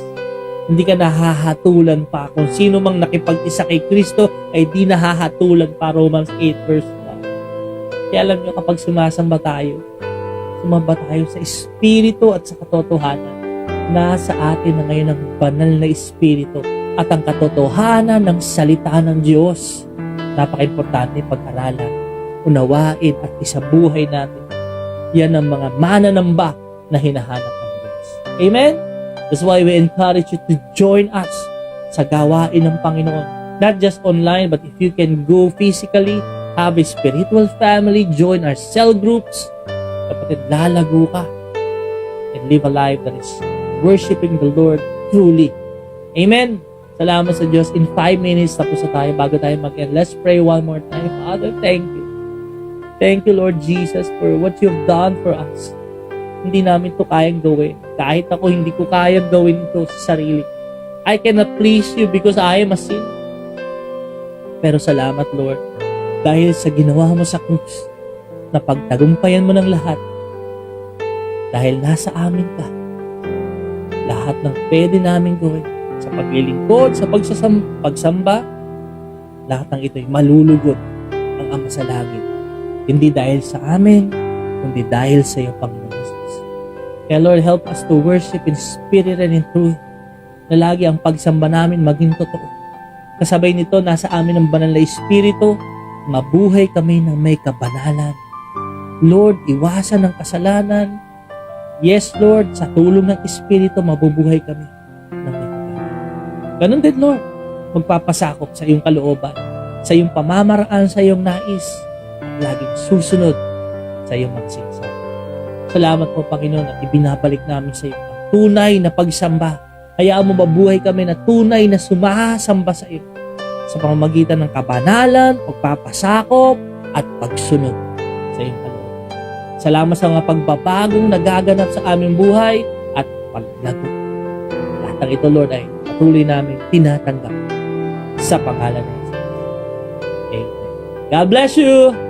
Hindi ka nahahatulan pa. Kung sino mang nakipag-isa kay Kristo ay di nahahatulan pa. Romans 8 verse 1. Kaya alam nyo, kapag sumasamba tayo sa Espiritu at sa katotohanan. Nasa atin na ngayon ang banal na Espiritu at ang katotohanan ng salita ng Diyos. Napaka-importante pag-aralan, unawain at isabuhay natin. Yan ang mga mananamba na hinahanap ng Diyos. Amen? That's why we encourage you to join us sa gawain ng Panginoon. Not just online, but if you can go physically, have a spiritual family, join our cell groups. Kapatid, lalago ka and live a life that is worshiping the Lord truly. Amen? Salamat sa Diyos. In 5 minutes, tapos na tayo bago tayo mag-end. Let's pray one more time. Father, thank you. Thank you, Lord Jesus, for what you've done for us. Hindi namin to kayang gawin. Kahit ako, hindi ko kayang gawin ito sa sarili. I cannot please you because I am a sinner. Pero salamat, Lord, dahil sa ginawa mo sa krus, na pagtagumpayan mo ng lahat, dahil nasa amin ka, lahat ng pwede namin gawin sa paglilingkod, sa pagsamba, lahat ng ito'y malulugod ang Ama sa langit. Hindi dahil sa amin, kundi dahil sa iyo, Panginoon Jesus. Kaya Lord, help us to worship in spirit and in truth, na lagi ang pagsamba namin maging totoo. Kasabay nito, nasa amin ang banal na Espiritu, mabuhay kami ng may kabanalan. Lord, iwasan ng kasalanan. Yes, Lord, sa tulong ng Espiritu, mabubuhay kami ng may kabanalan. Ganun din, Lord, magpapasakop sa iyong kalooban, sa iyong pamamaraan, sa iyong nais, laging susunod sa iyong mga sinasabi. Salamat po, Panginoon, at ibinabalik namin sa iyo ang tunay na pagsamba. Hayaan mo mabuhay kami na tunay na sumasamba sa iyo sa pamamagitan ng kabanalan, pagpapasakop, at pagsunod sa iyong kalooban. Salamat sa mga pagbabagong nagaganap sa aming buhay at paglago. Lahat ng ito, Lord, ay patuloy namin tinatanggap sa pangalan ng Jesus. Amen. God bless you!